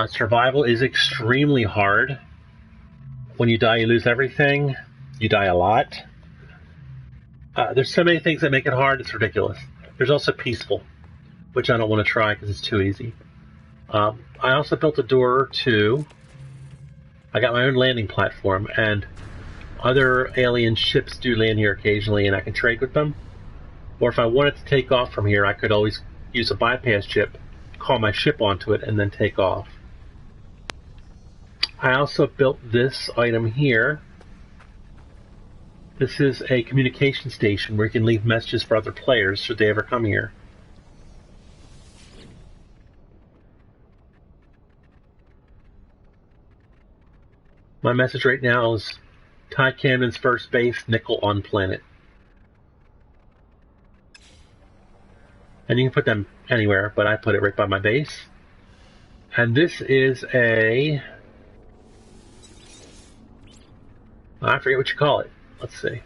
Survival is extremely hard. When you die, you lose everything. You die a lot. There's so many things that make it hard, it's ridiculous. There's also peaceful, which I don't want to try because it's too easy. I also built a door to... I got my own landing platform, and other alien ships do land here occasionally, and I can trade with them. Or if I wanted to take off from here, I could always use a bypass ship, call my ship onto it, and then take off. I also built this item here. This is a communication station where you can leave messages for other players should they ever come here. My message right now is Ty Camden's first base, nickel on planet. And you can put them anywhere, but I put it right by my base. And this is a... I forget what you call it. Let's see.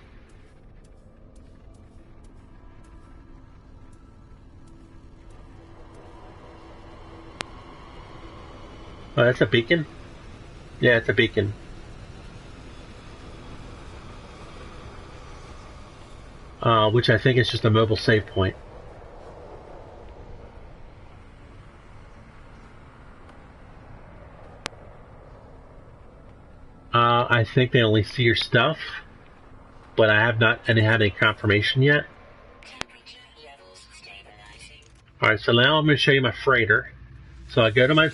Oh, that's a beacon? Yeah, it's a beacon. Which I think is just a mobile save point. I think they only see your stuff, but I have not had any confirmation yet. Alright, so now I'm going to show you my freighter. So I go to my...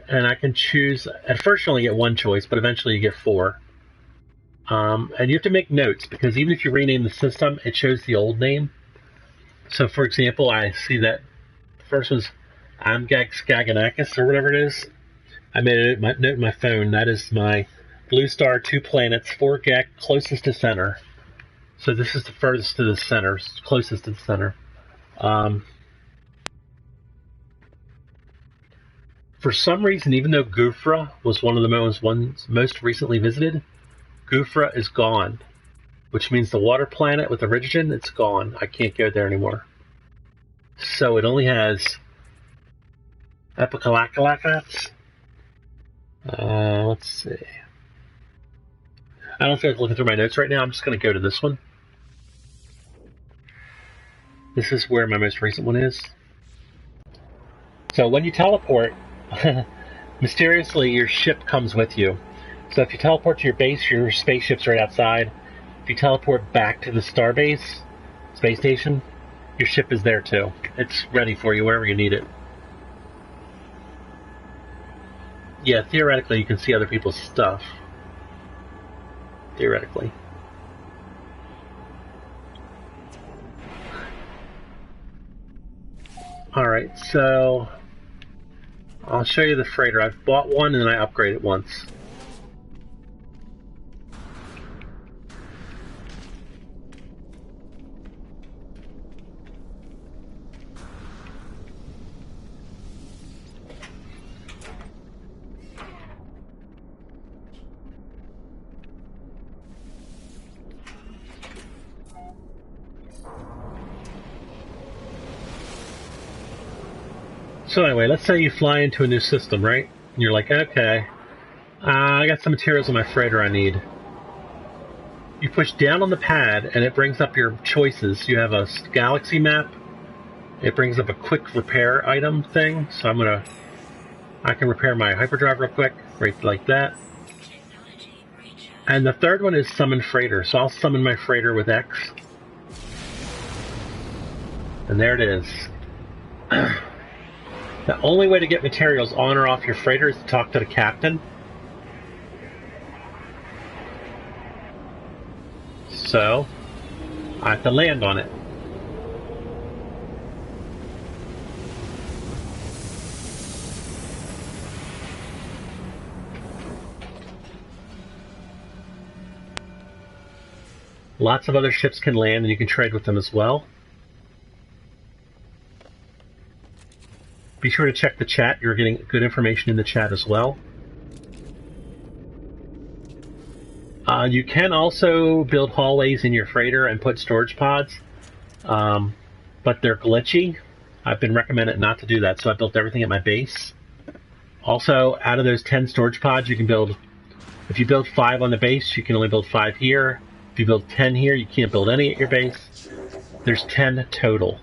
And I can choose... At first you only get one choice, but eventually you get 4. And you have to make notes, because even if you rename the system, it shows the old name. So, for example, I see that the first one's Amgag Skaganakis, or whatever it is. I made a note in my phone. That is my blue star, 2 planets, 4 Gek, closest to center. So this is the furthest to the center, closest to the center. For some reason, even though Gufra was one of the most recently visited, Gufra is gone, which means the water planet with Origin, it's gone. I can't go there anymore. So it only has Epicalacalacats. Let's see. I don't feel like looking through my notes right now. I'm just going to go to this one. This is where my most recent one is. So when you teleport, mysteriously your ship comes with you. So if you teleport to your base, your spaceship's right outside. If you teleport back to the starbase, space station, your ship is there too. It's ready for you wherever you need it. Yeah, theoretically you can see other people's stuff. Theoretically. Alright, so I'll show you the freighter. I've bought one and then I upgrade it once. So anyway, let's say you fly into a new system, right? And you're like, okay, I got some materials on my freighter I need. You push down on the pad and it brings up your choices. You have a galaxy map. It brings up a quick repair item thing. So I can repair my hyperdrive real quick, right like that. And the third one is summon freighter. So I'll summon my freighter with X. And there it is. The only way to get materials on or off your freighter is to talk to the captain. So, I have to land on it. Lots of other ships can land and you can trade with them as well. Be sure to check the chat. You're getting good information in the chat as well. You can also build hallways in your freighter and put storage pods, but they're glitchy. I've been recommended not to do that, so I built everything at my base. Also, out of those 10 storage pods, you can build, if you build 5 on the base, you can only build 5 here. If you build 10 here, you can't build any at your base. There's 10 total.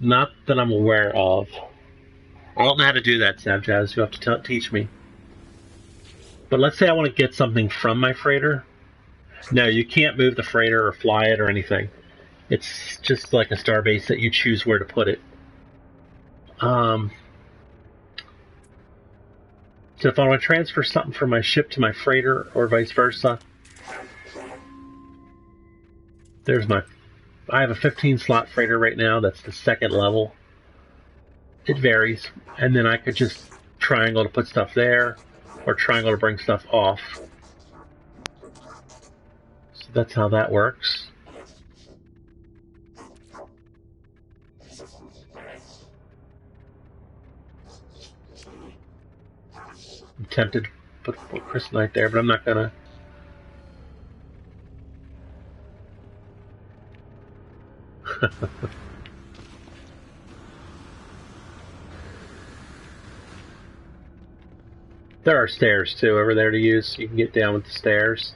Not that I'm aware of. I don't know how to do that, Savjaz. You have to teach me. But let's say I want to get something from my freighter. No, you can't move the freighter or fly it or anything. It's just like a starbase that you choose where to put it. So if I want to transfer something from my ship to my freighter or vice versa, there's my... I have a 15 slot freighter right now. That's the second level. It varies. And then I could just triangle to put stuff there or triangle to bring stuff off. So that's how that works. I'm tempted to put crystalite there, but I'm not gonna. There are stairs too over there to use. You can get down with the stairs.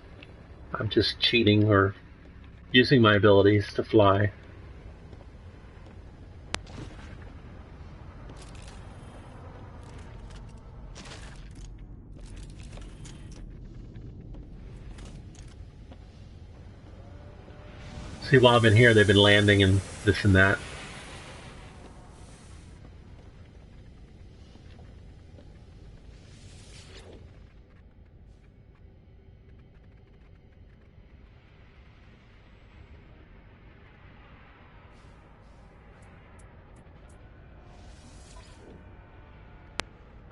I'm just cheating or using my abilities to fly. See, while I've been here, they've been landing and this and that.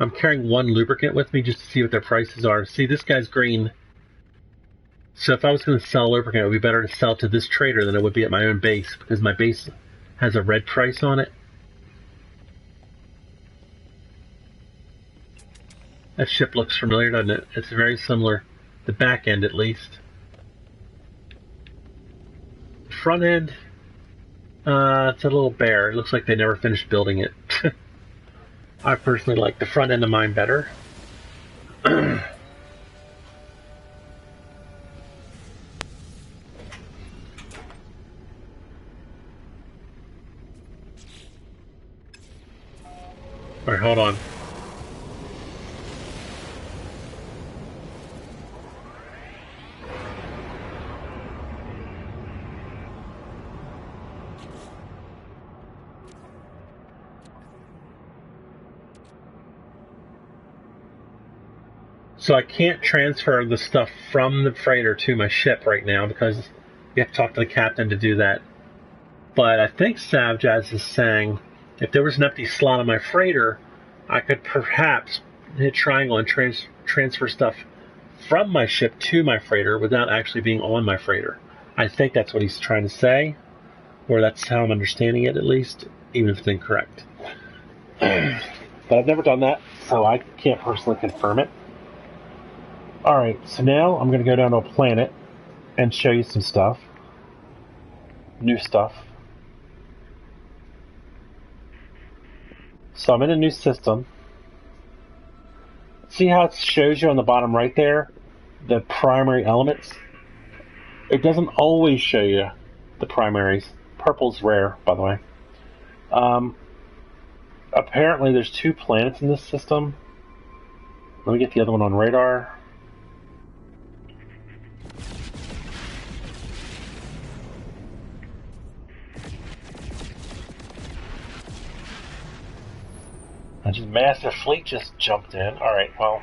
I'm carrying one lubricant with me just to see what their prices are. See, this guy's green. So if I was going to sell lubricant, it would be better to sell to this trader than it would be at my own base, because my base has a red price on it. That ship looks familiar, doesn't it? It's very similar. The back end, at least. Front end, it's a little bare. It looks like they never finished building it. I personally like the front end of mine better. Alright, hold on. So I can't transfer the stuff from the freighter to my ship right now because you have to talk to the captain to do that. But I think Savjaz is saying if there was an empty slot on my freighter, I could perhaps hit triangle and transfer stuff from my ship to my freighter without actually being on my freighter. I think that's what he's trying to say, or that's how I'm understanding it at least, even if it's incorrect. But I've never done that, so I can't personally confirm it. Alright, so now I'm going to go down to a planet and show you some stuff. New stuff. So I'm in a new system. See how it shows you on the bottom right there, the primary elements? It doesn't always show you the primaries. Purple's rare, by the way. Apparently there's 2 planets in this system. Let me get the other one on radar. A just massive fleet just jumped in. Alright, well.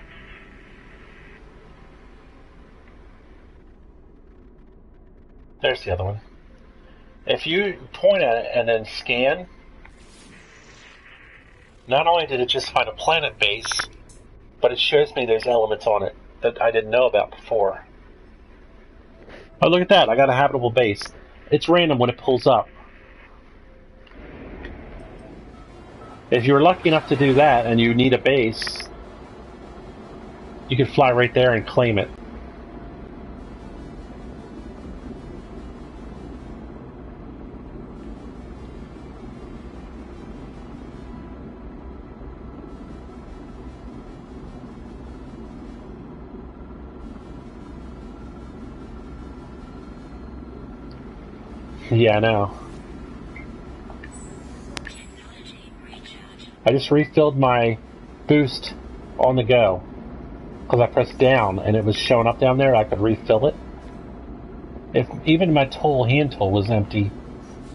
There's the other one. If you point at it and then scan, not only did it just find a planet base, but it shows me there's elements on it that I didn't know about before. Oh, look at that. I got a habitable base. It's random when it pulls up. If you're lucky enough to do that and you need a base, you can fly right there and claim it. Yeah, I know. I just refilled my boost on the go because I pressed down and it was showing up down there. I could refill it. If even my hand tool was empty,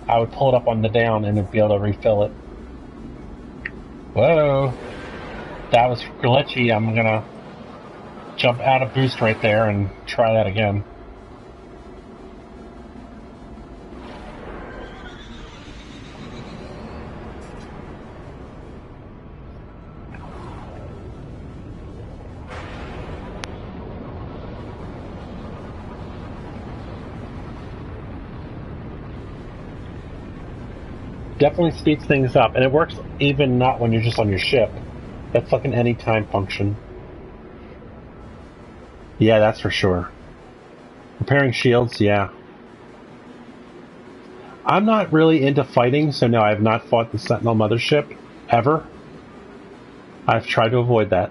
I would pull it up on the down and it'd be able to refill it. Whoa, that was glitchy. I'm gonna jump out of boost right there and try that again. Definitely speeds things up, and it works even not when you're just on your ship. That's like an anytime function. Yeah, that's for sure. Repairing shields, yeah. I'm not really into fighting, so no, I have not fought the Sentinel mothership, ever. I've tried to avoid that.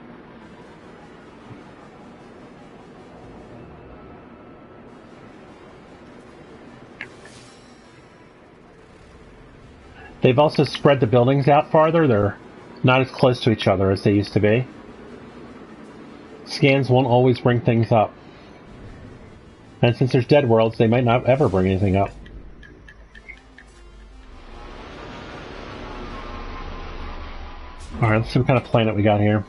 They've also spread the buildings out farther. They're not as close to each other as they used to be. Scans won't always bring things up. And since there's dead worlds, they might not ever bring anything up. Alright, let's see what kind of planet we got here.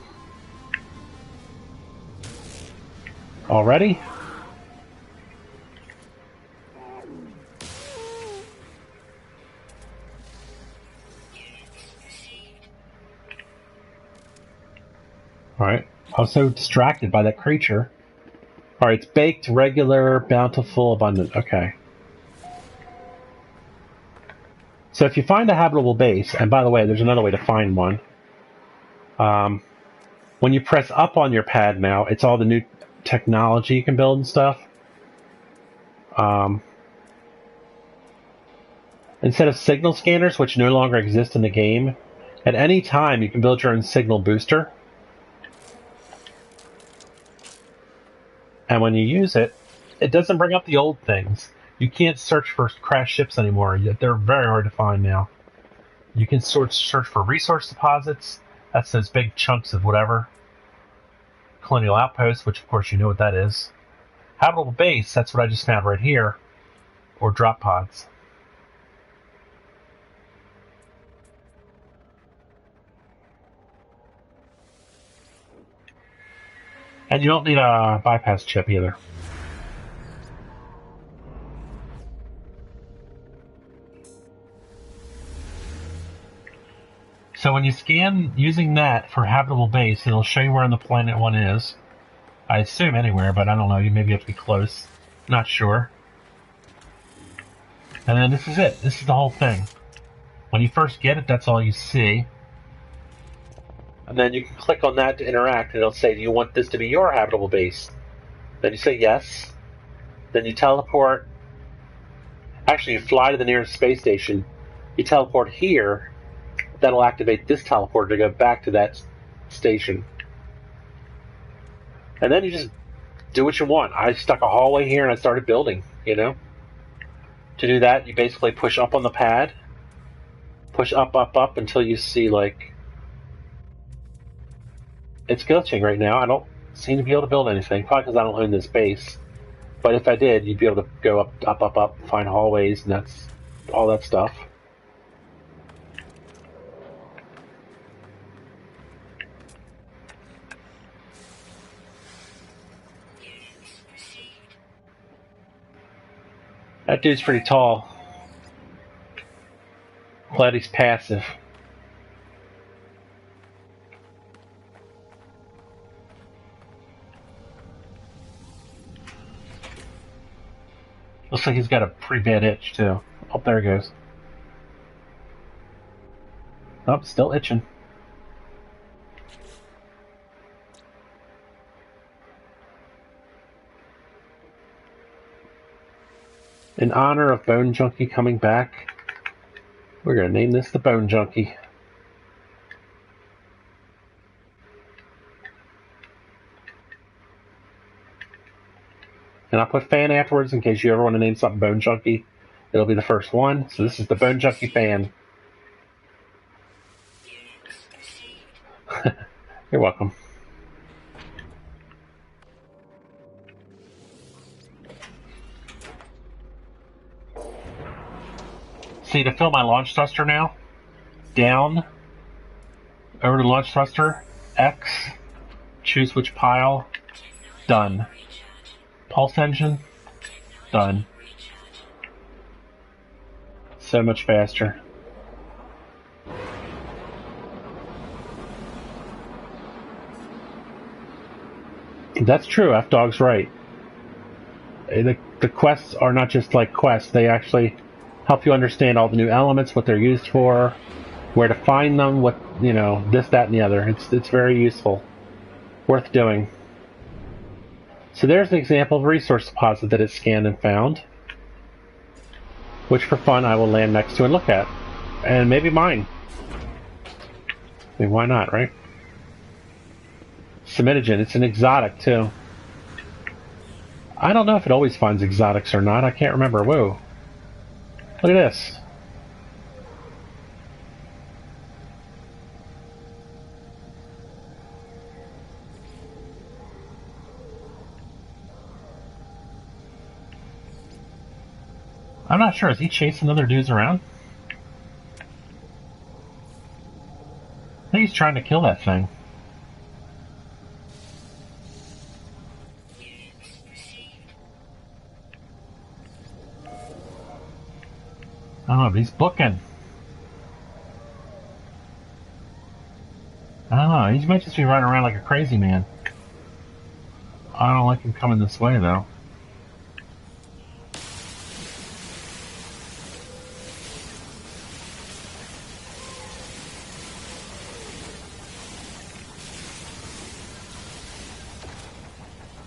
Already? Alright. I was so distracted by that creature. Alright, it's baked, regular, bountiful, abundant. Okay. So if you find a habitable base, and by the way, there's another way to find one. When you press up on your pad now, it's all the new technology you can build and stuff. Instead of signal scanners, which no longer exist in the game, at any time you can build your own signal booster. And when you use it, it doesn't bring up the old things. You can't search for crashed ships anymore. They're very hard to find now. You can search for resource deposits. That's those big chunks of whatever. Colonial outposts, which of course you know what that is. Habitable base, that's what I just found right here. Or drop pods. And you don't need a bypass chip either. So when you scan using that for habitable base, it'll show you where on the planet one is. I assume anywhere, but I don't know. You maybe have to be close. Not sure. And then this is it. This is the whole thing. When you first get it, that's all you see. And then you can click on that to interact, and it'll say, do you want this to be your habitable base? Then you say yes. Then you teleport. Actually, you fly to the nearest space station. You teleport here. That'll activate this teleporter to go back to that station. And then you just do what you want. I stuck a hallway here and I started building, you know? To do that, you basically push up on the pad. Push up, up, up until you see, like... It's glitching right now. I don't seem to be able to build anything. Probably because I don't own this base. But if I did, you'd be able to go up, up, up, up, find hallways, and that's all that stuff. That dude's pretty tall. Glad he's passive. Looks like he's got a pretty bad itch, too. Oh, there he goes. Oh, still itching. In honor of Bone Junkie coming back, we're going to name this the Bone Junkie. And I'll put fan afterwards in case you ever want to name something Bone Junkie. It'll be the first one. So this is the Bone Junkie fan. You're welcome. See, to fill my launch thruster now, down, over to launch thruster, X, choose which pile, done. Pulse engine, done. So much faster. That's true, F-Dog's right. The quests are not just like quests, they actually help you understand all the new elements, what they're used for, where to find them, what, you know, this, that, and the other. It's very useful. Worth doing. So there's an example of a resource deposit that it scanned and found, which for fun I will land next to and look at. And maybe mine. I mean, why not, right? Semitogen, it's an exotic too. I don't know if it always finds exotics or not, I can't remember. Whoa. Look at this. I'm not sure. Is he chasing other dudes around? I think he's trying to kill that thing. I don't know, but he's booking. I don't know. He might just be running around like a crazy man. I don't like him coming this way, though.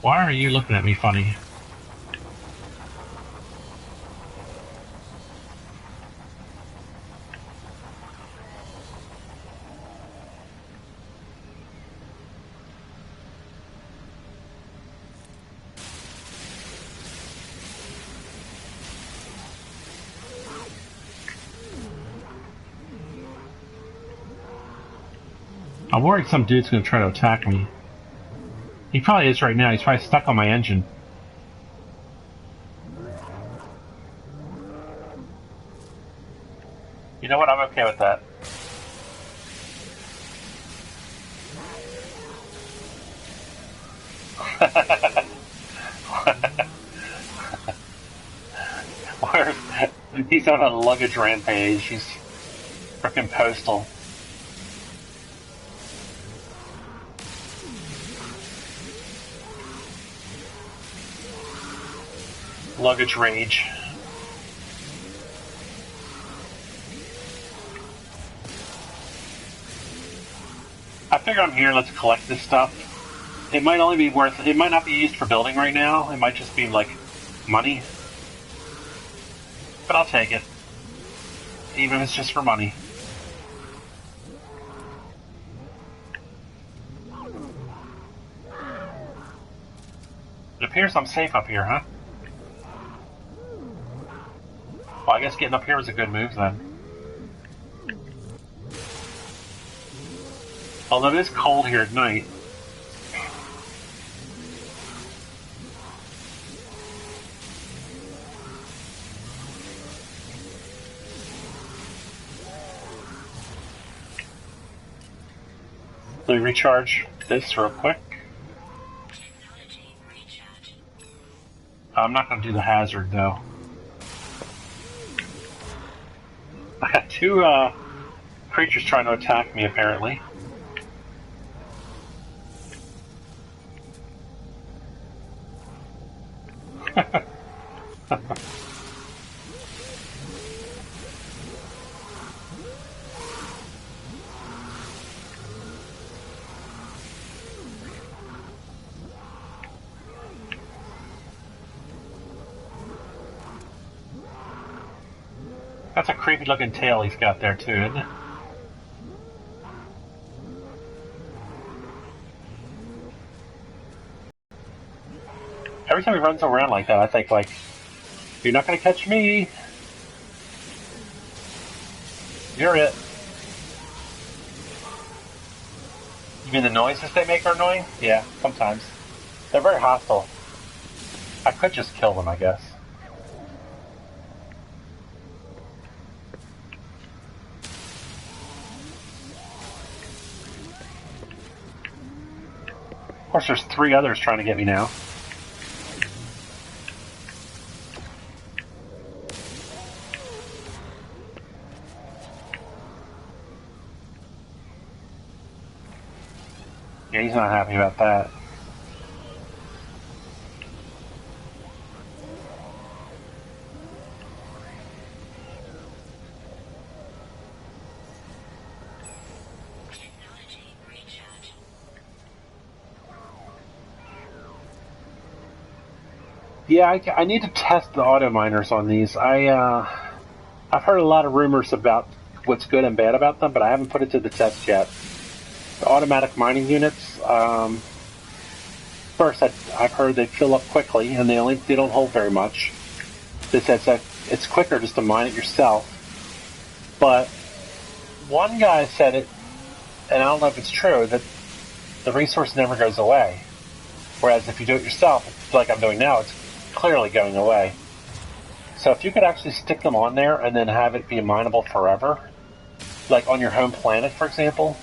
Why are you looking at me funny? I'm worried some dude's gonna try to attack me. He probably is right now. He's probably stuck on my engine. You know what? I'm okay with that. He's on a luggage rampage. He's frickin' postal. Luggage rage. I figure I'm here. Let's collect this stuff. It might only be worth. It might not be used for building right now. It might just be like money. But I'll take it, even if it's just for money. It appears I'm safe up here, huh? Well, I guess getting up here was a good move then. Although it is cold here at night. Let me recharge this real quick. I'm not going to do the hazard though. I got two creatures trying to attack me apparently. That's a creepy looking tail he's got there too, isn't it? Every time he runs around like that, I think like, you're not gonna catch me. You're it. You mean the noises they make are annoying? Yeah, sometimes. They're very hostile. I could just kill them, I guess. Of course, there's 3 others trying to get me now. Yeah, he's not happy about that. Yeah, I need to test the auto miners on these. I've heard a lot of rumors about what's good and bad about them, but I haven't put it to the test yet. The automatic mining units, first I've heard they fill up quickly and they don't hold very much. They said that it's quicker just to mine it yourself. But one guy said it, and I don't know if it's true, that the resource never goes away. Whereas if you do it yourself, like I'm doing now, it's clearly going away. So if you could actually stick them on there and then have it be mineable forever, like on your home planet, for example,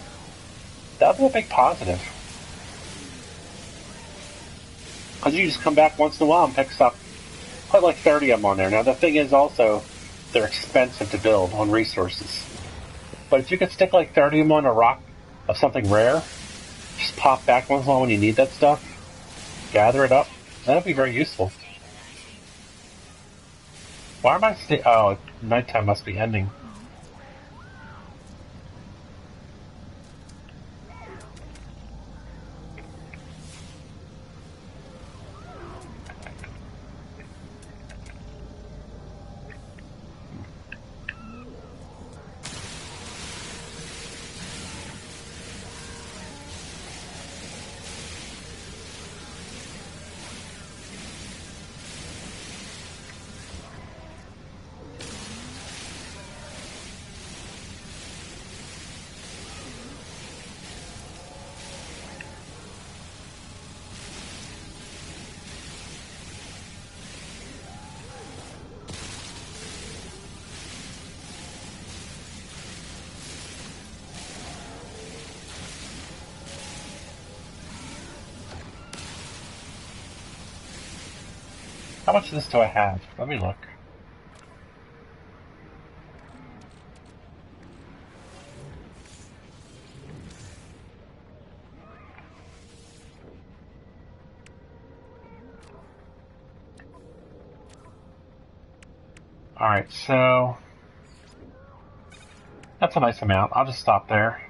that would be a big positive. Because you just come back once in a while and pick up, put like 30 of them on there. Now the thing is also, they're expensive to build on resources. But if you could stick like 30 of them on a rock of something rare. Just pop back once in a while when you need that stuff. Gather it up. That'll be very useful. Why am I oh, nighttime must be ending. How much of this do I have? Let me look. Alright, so that's a nice amount. I'll just stop there.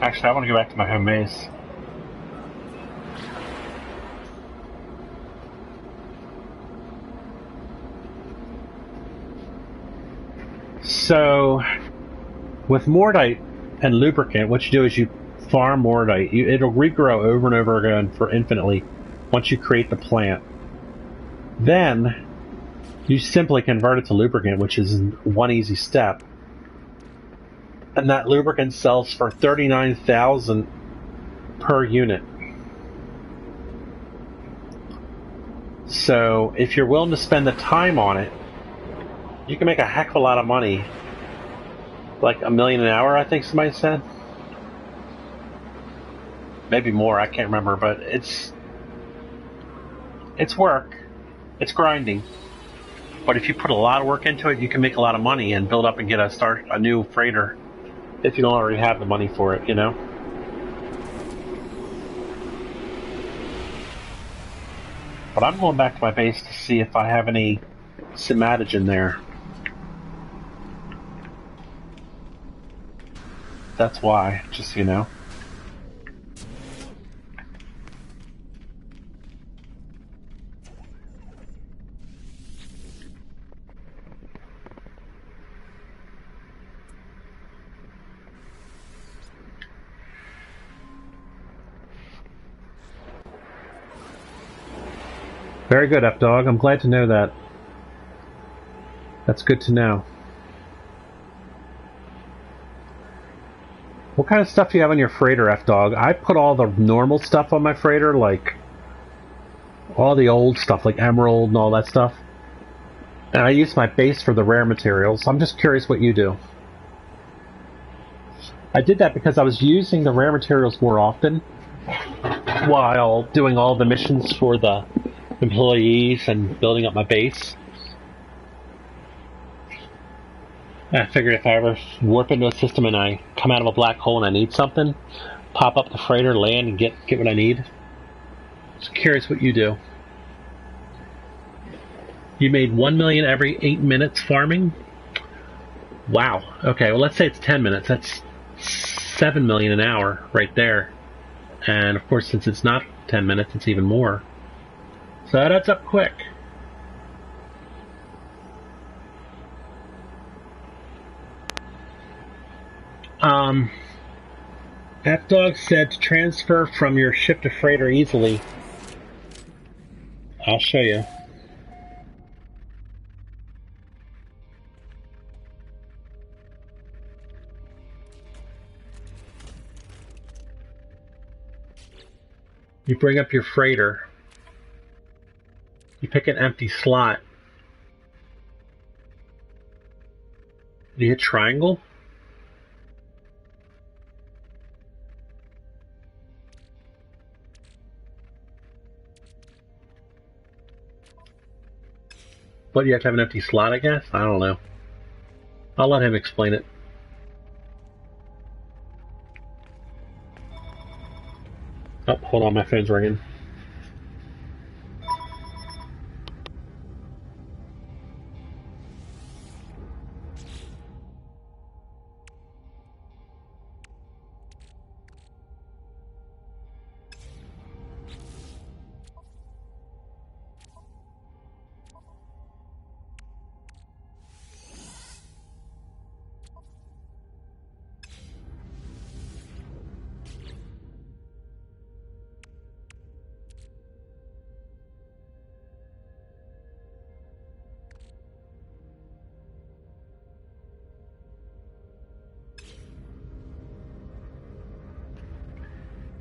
Actually, I want to go back to my home base. So, with Mordite and lubricant, what you do is you farm Mordite. It'll regrow over and over again for infinitely once you create the plant. Then, you simply convert it to lubricant, which is one easy step. And that lubricant sells for $39,000 per unit. So if you're willing to spend the time on it, you can make a heck of a lot of money. Like $1 million an hour, I think somebody said. Maybe more, I can't remember, but it's work. It's grinding. But if you put a lot of work into it, you can make a lot of money and build up and get a new freighter. If you don't already have the money for it, you know? But I'm going back to my base to see if I have any simatogen there. That's why, just so you know. Very good, F-Dog. I'm glad to know that. That's good to know. What kind of stuff do you have on your freighter, F-Dog? I put all the normal stuff on my freighter, like all the old stuff, like emerald and all that stuff. And I use my base for the rare materials. I'm just curious what you do. I did that because I was using the rare materials more often while doing all the missions for the employees and building up my base. I figured if I ever warp into a system and I come out of a black hole and I need something, pop up the freighter, land, and get what I need. Just curious what you do. You made 1 million every 8 minutes farming? Wow. Okay, well let's say it's 10 minutes. That's 7 million an hour right there. And of course, since it's not 10 minutes, it's even more. So that adds up quick. F-Dog said to transfer from your ship to freighter easily. I'll show you. You bring up your freighter. You pick an empty slot. You hit triangle. But you have to have an empty slot, I guess? I don't know. I'll let him explain it. Oh, hold on, my phone's ringing.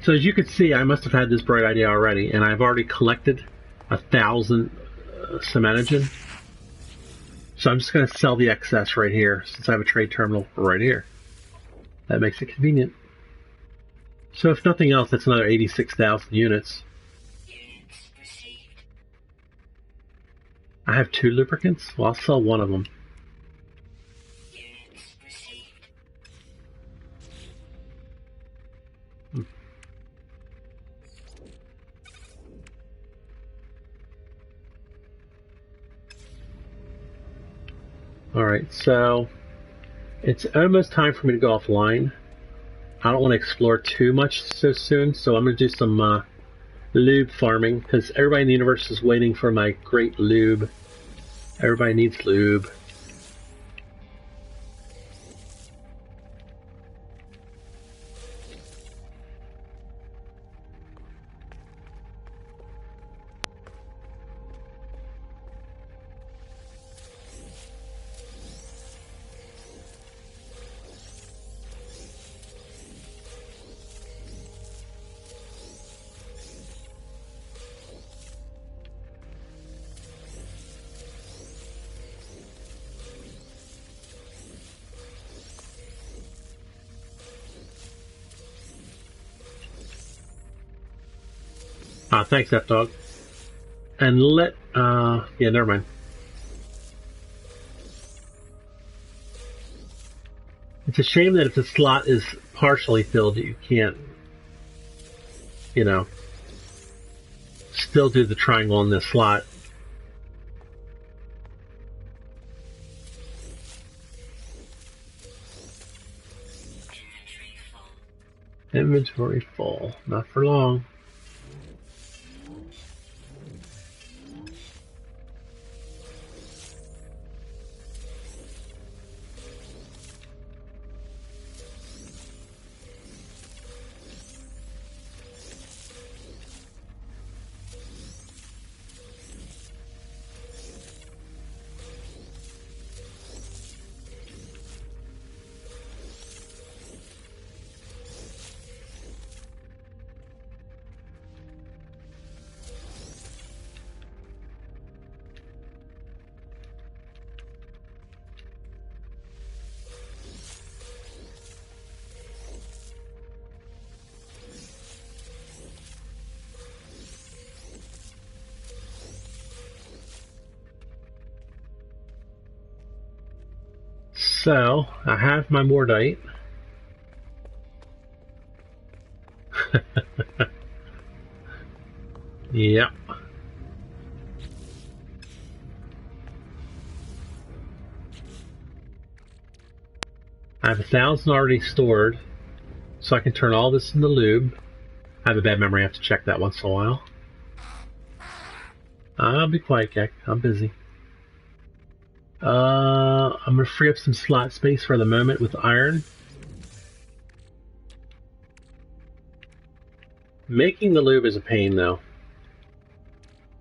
So as you can see, I must have had this bright idea already, and I've already collected 1,000 Semenogen. So I'm just going to sell the excess right here, since I have a trade terminal right here. That makes it convenient. So if nothing else, that's another 86,000 units. I have 2 lubricants? Well, I'll sell one of them. Alright, so it's almost time for me to go offline. I don't want to explore too much so soon, so I'm going to do some lube farming, because everybody in the universe is waiting for my great lube. Everybody needs lube. Thanks, F-Dog. And yeah, never mind. It's a shame that if the slot is partially filled, you can't, you know, still do the triangle in this slot. Inventory full. Not for long. So, I have my Mordite. Yep. I have 1,000 already stored, so I can turn all this into lube. I have a bad memory. I have to check that once in a while. I'll be quiet, Gek. I'm busy. I'm gonna free up some slot space for the moment with iron. Making the lube is a pain, though.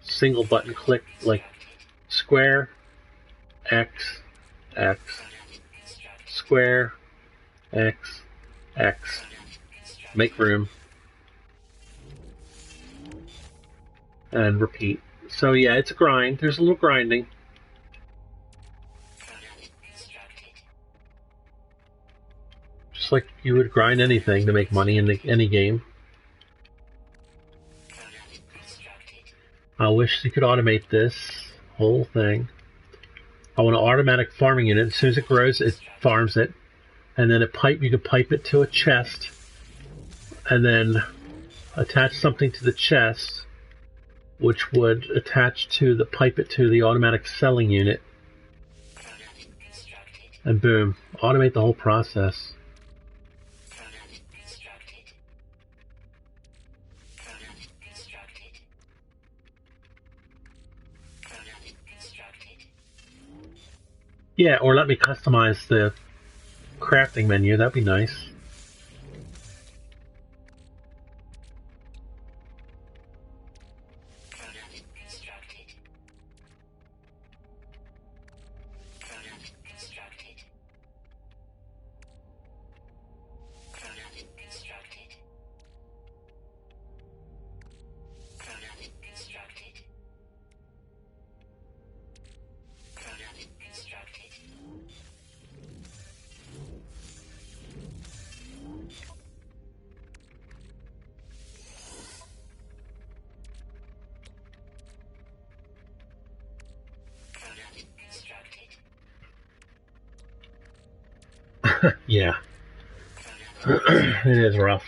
Single button click, like square, X, X, square, X, X. Make room. And repeat. So yeah, it's a grind. There's a little grinding. Just like you would grind anything to make money in any game. I wish you could automate this whole thing. I want an automatic farming unit. As soon as it grows, it farms it. And then you could pipe it to a chest. And then attach something to the chest, which would pipe it to the automatic selling unit. And boom, automate the whole process. Yeah, or let me customize the crafting menu. That'd be nice. Yeah. It is rough.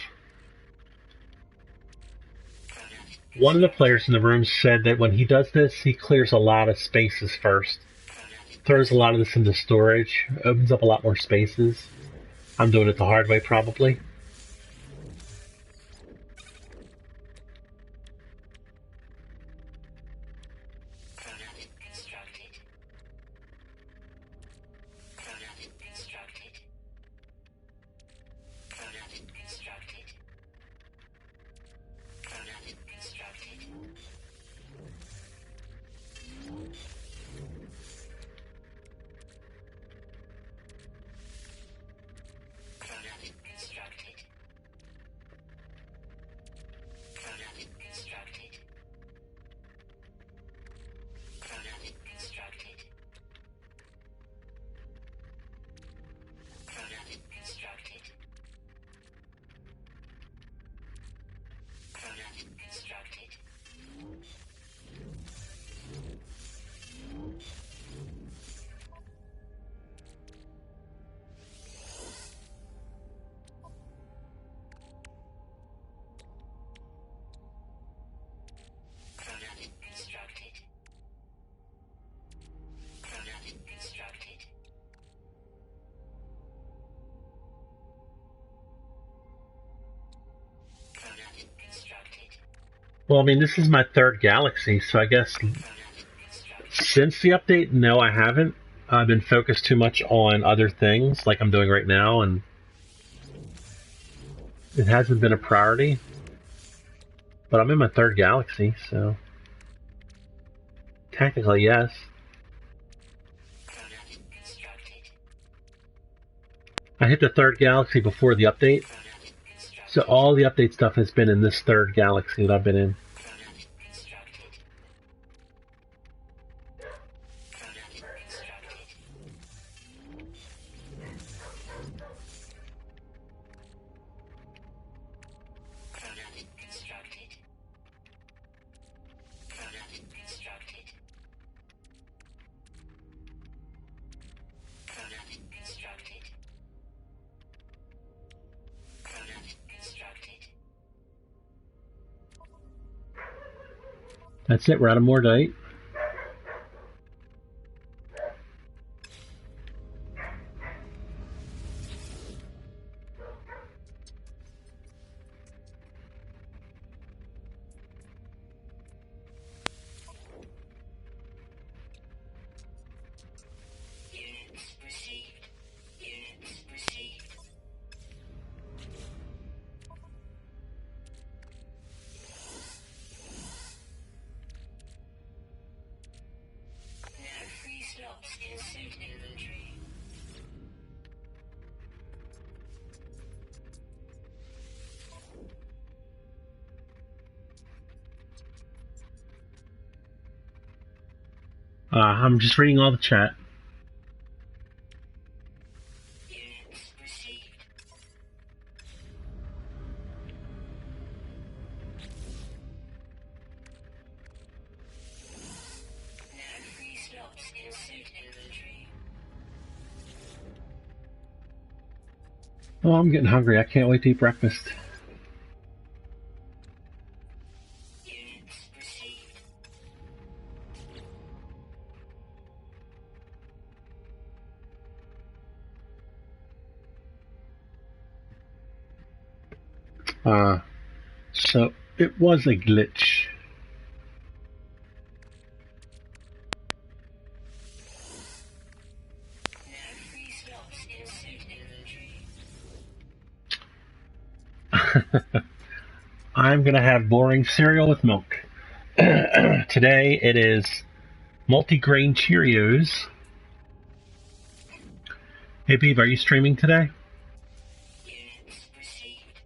One of the players in the room said that when he does this, he clears a lot of spaces first. Throws a lot of this into storage, opens up a lot more spaces. I'm doing it the hard way, probably. Well, I mean, this is my third galaxy, so I guess since the update, no, I haven't. I've been focused too much on other things, like I'm doing right now, and it hasn't been a priority. But I'm in my third galaxy, so technically, yes. I hit the third galaxy before the update, so all the update stuff has been in this third galaxy that I've been in. That's it, we're out of Mordite.
in suit inventory.
I'm just reading all the chat.
Units received. Now free slots in suit inventory.
Oh, I'm getting hungry. I can't wait to eat breakfast.
Units received.
So it was a glitch.
Now free slots in suit inventory.
I'm gonna have boring cereal with milk. Today it is multi-grain Cheerios. Hey Beeb, are you streaming today?
Units received.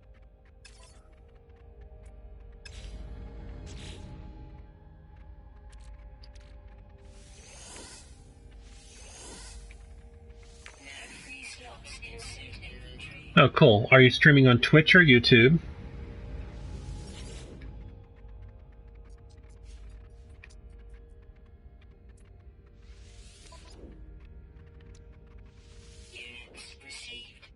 Now free slots in suit inventory.
Oh, cool. Are you streaming on Twitch or YouTube?
Units received.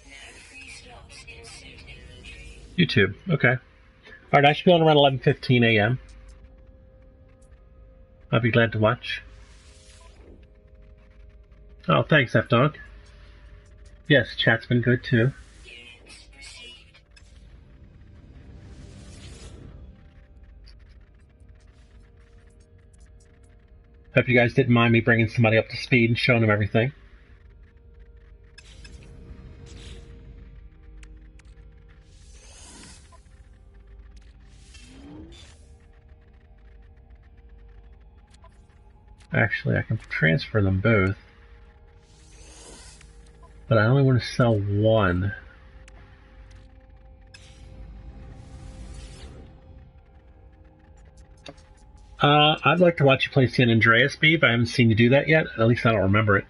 Now free slots in suit inventory.
YouTube. Okay. All right, I should be on around 11:15 a.m. I'll be glad to watch. Oh, thanks, F-Dog. Yes, chat's been good too.
Units received.
Hope you guys didn't mind me bringing somebody up to speed and showing them everything. Actually, I can transfer them both. But I only want to sell one. I'd like to watch you play San Andreas, Beeb. I haven't seen you do that yet. At least I don't remember it.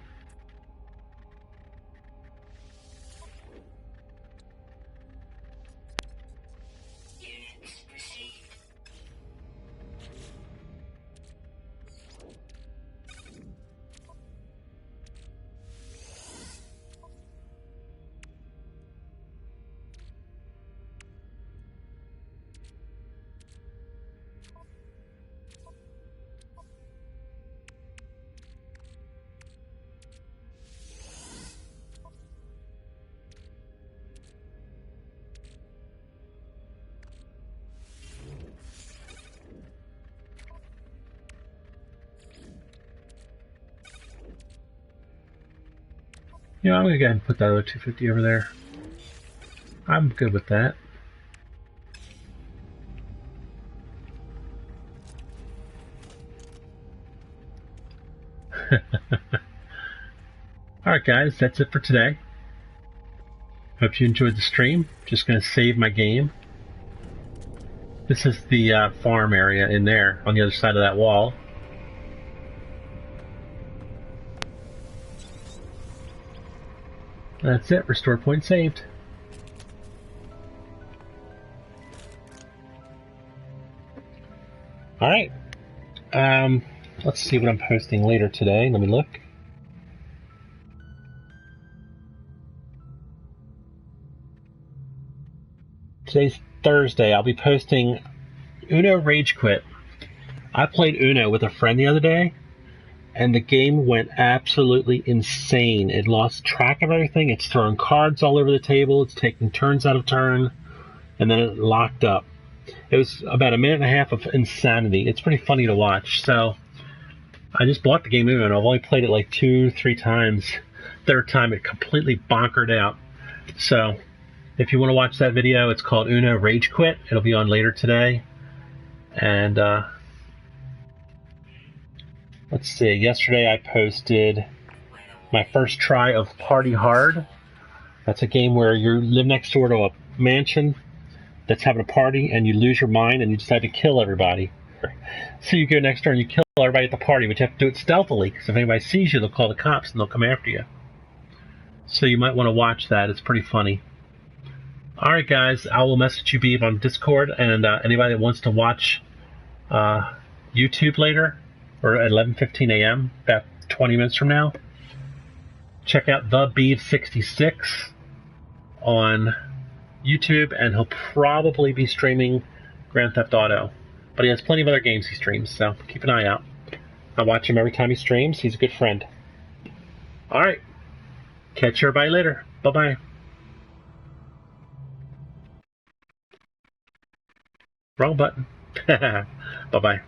Units received.
You know, I'm going to go ahead and put that other 250 over there. I'm good with that. Alright guys, that's it for today. Hope you enjoyed the stream. Just going to save my game. This is the farm area in there on the other side of that wall. That's it. Restore point saved. Alright. Let's see what I'm posting later today. Let me look. Today's Thursday. I'll be posting Uno Rage Quit. I played Uno with a friend the other day, and the game went absolutely insane. It lost track of everything. It's throwing cards all over the table. It's taking turns out of turn, and then it locked up. It was about a minute and a half of insanity. It's pretty funny to watch. So I just bought the game Uno, and I've only played it like 2-3 times. Third time, it completely bonkered out. So If you want to watch that video, it's called Uno Rage Quit. It'll be on later today. And let's see, yesterday I posted my first try of Party Hard. That's a game where you live next door to a mansion that's having a party and you lose your mind and you decide to kill everybody. So you go next door and you kill everybody at the party, but you have to do it stealthily, because if anybody sees you, they'll call the cops and they'll come after you. So you might want to watch that. It's pretty funny. Alright guys, I will message you Beeb on Discord, and anybody that wants to watch YouTube later, or at 11:15 a.m., about 20 minutes from now, check out the Beeb66 on YouTube, and he'll probably be streaming Grand Theft Auto. But he has plenty of other games he streams, so keep an eye out. I watch him every time he streams. He's a good friend. Alright, catch everybody later. Bye-bye. Wrong button. Bye-bye.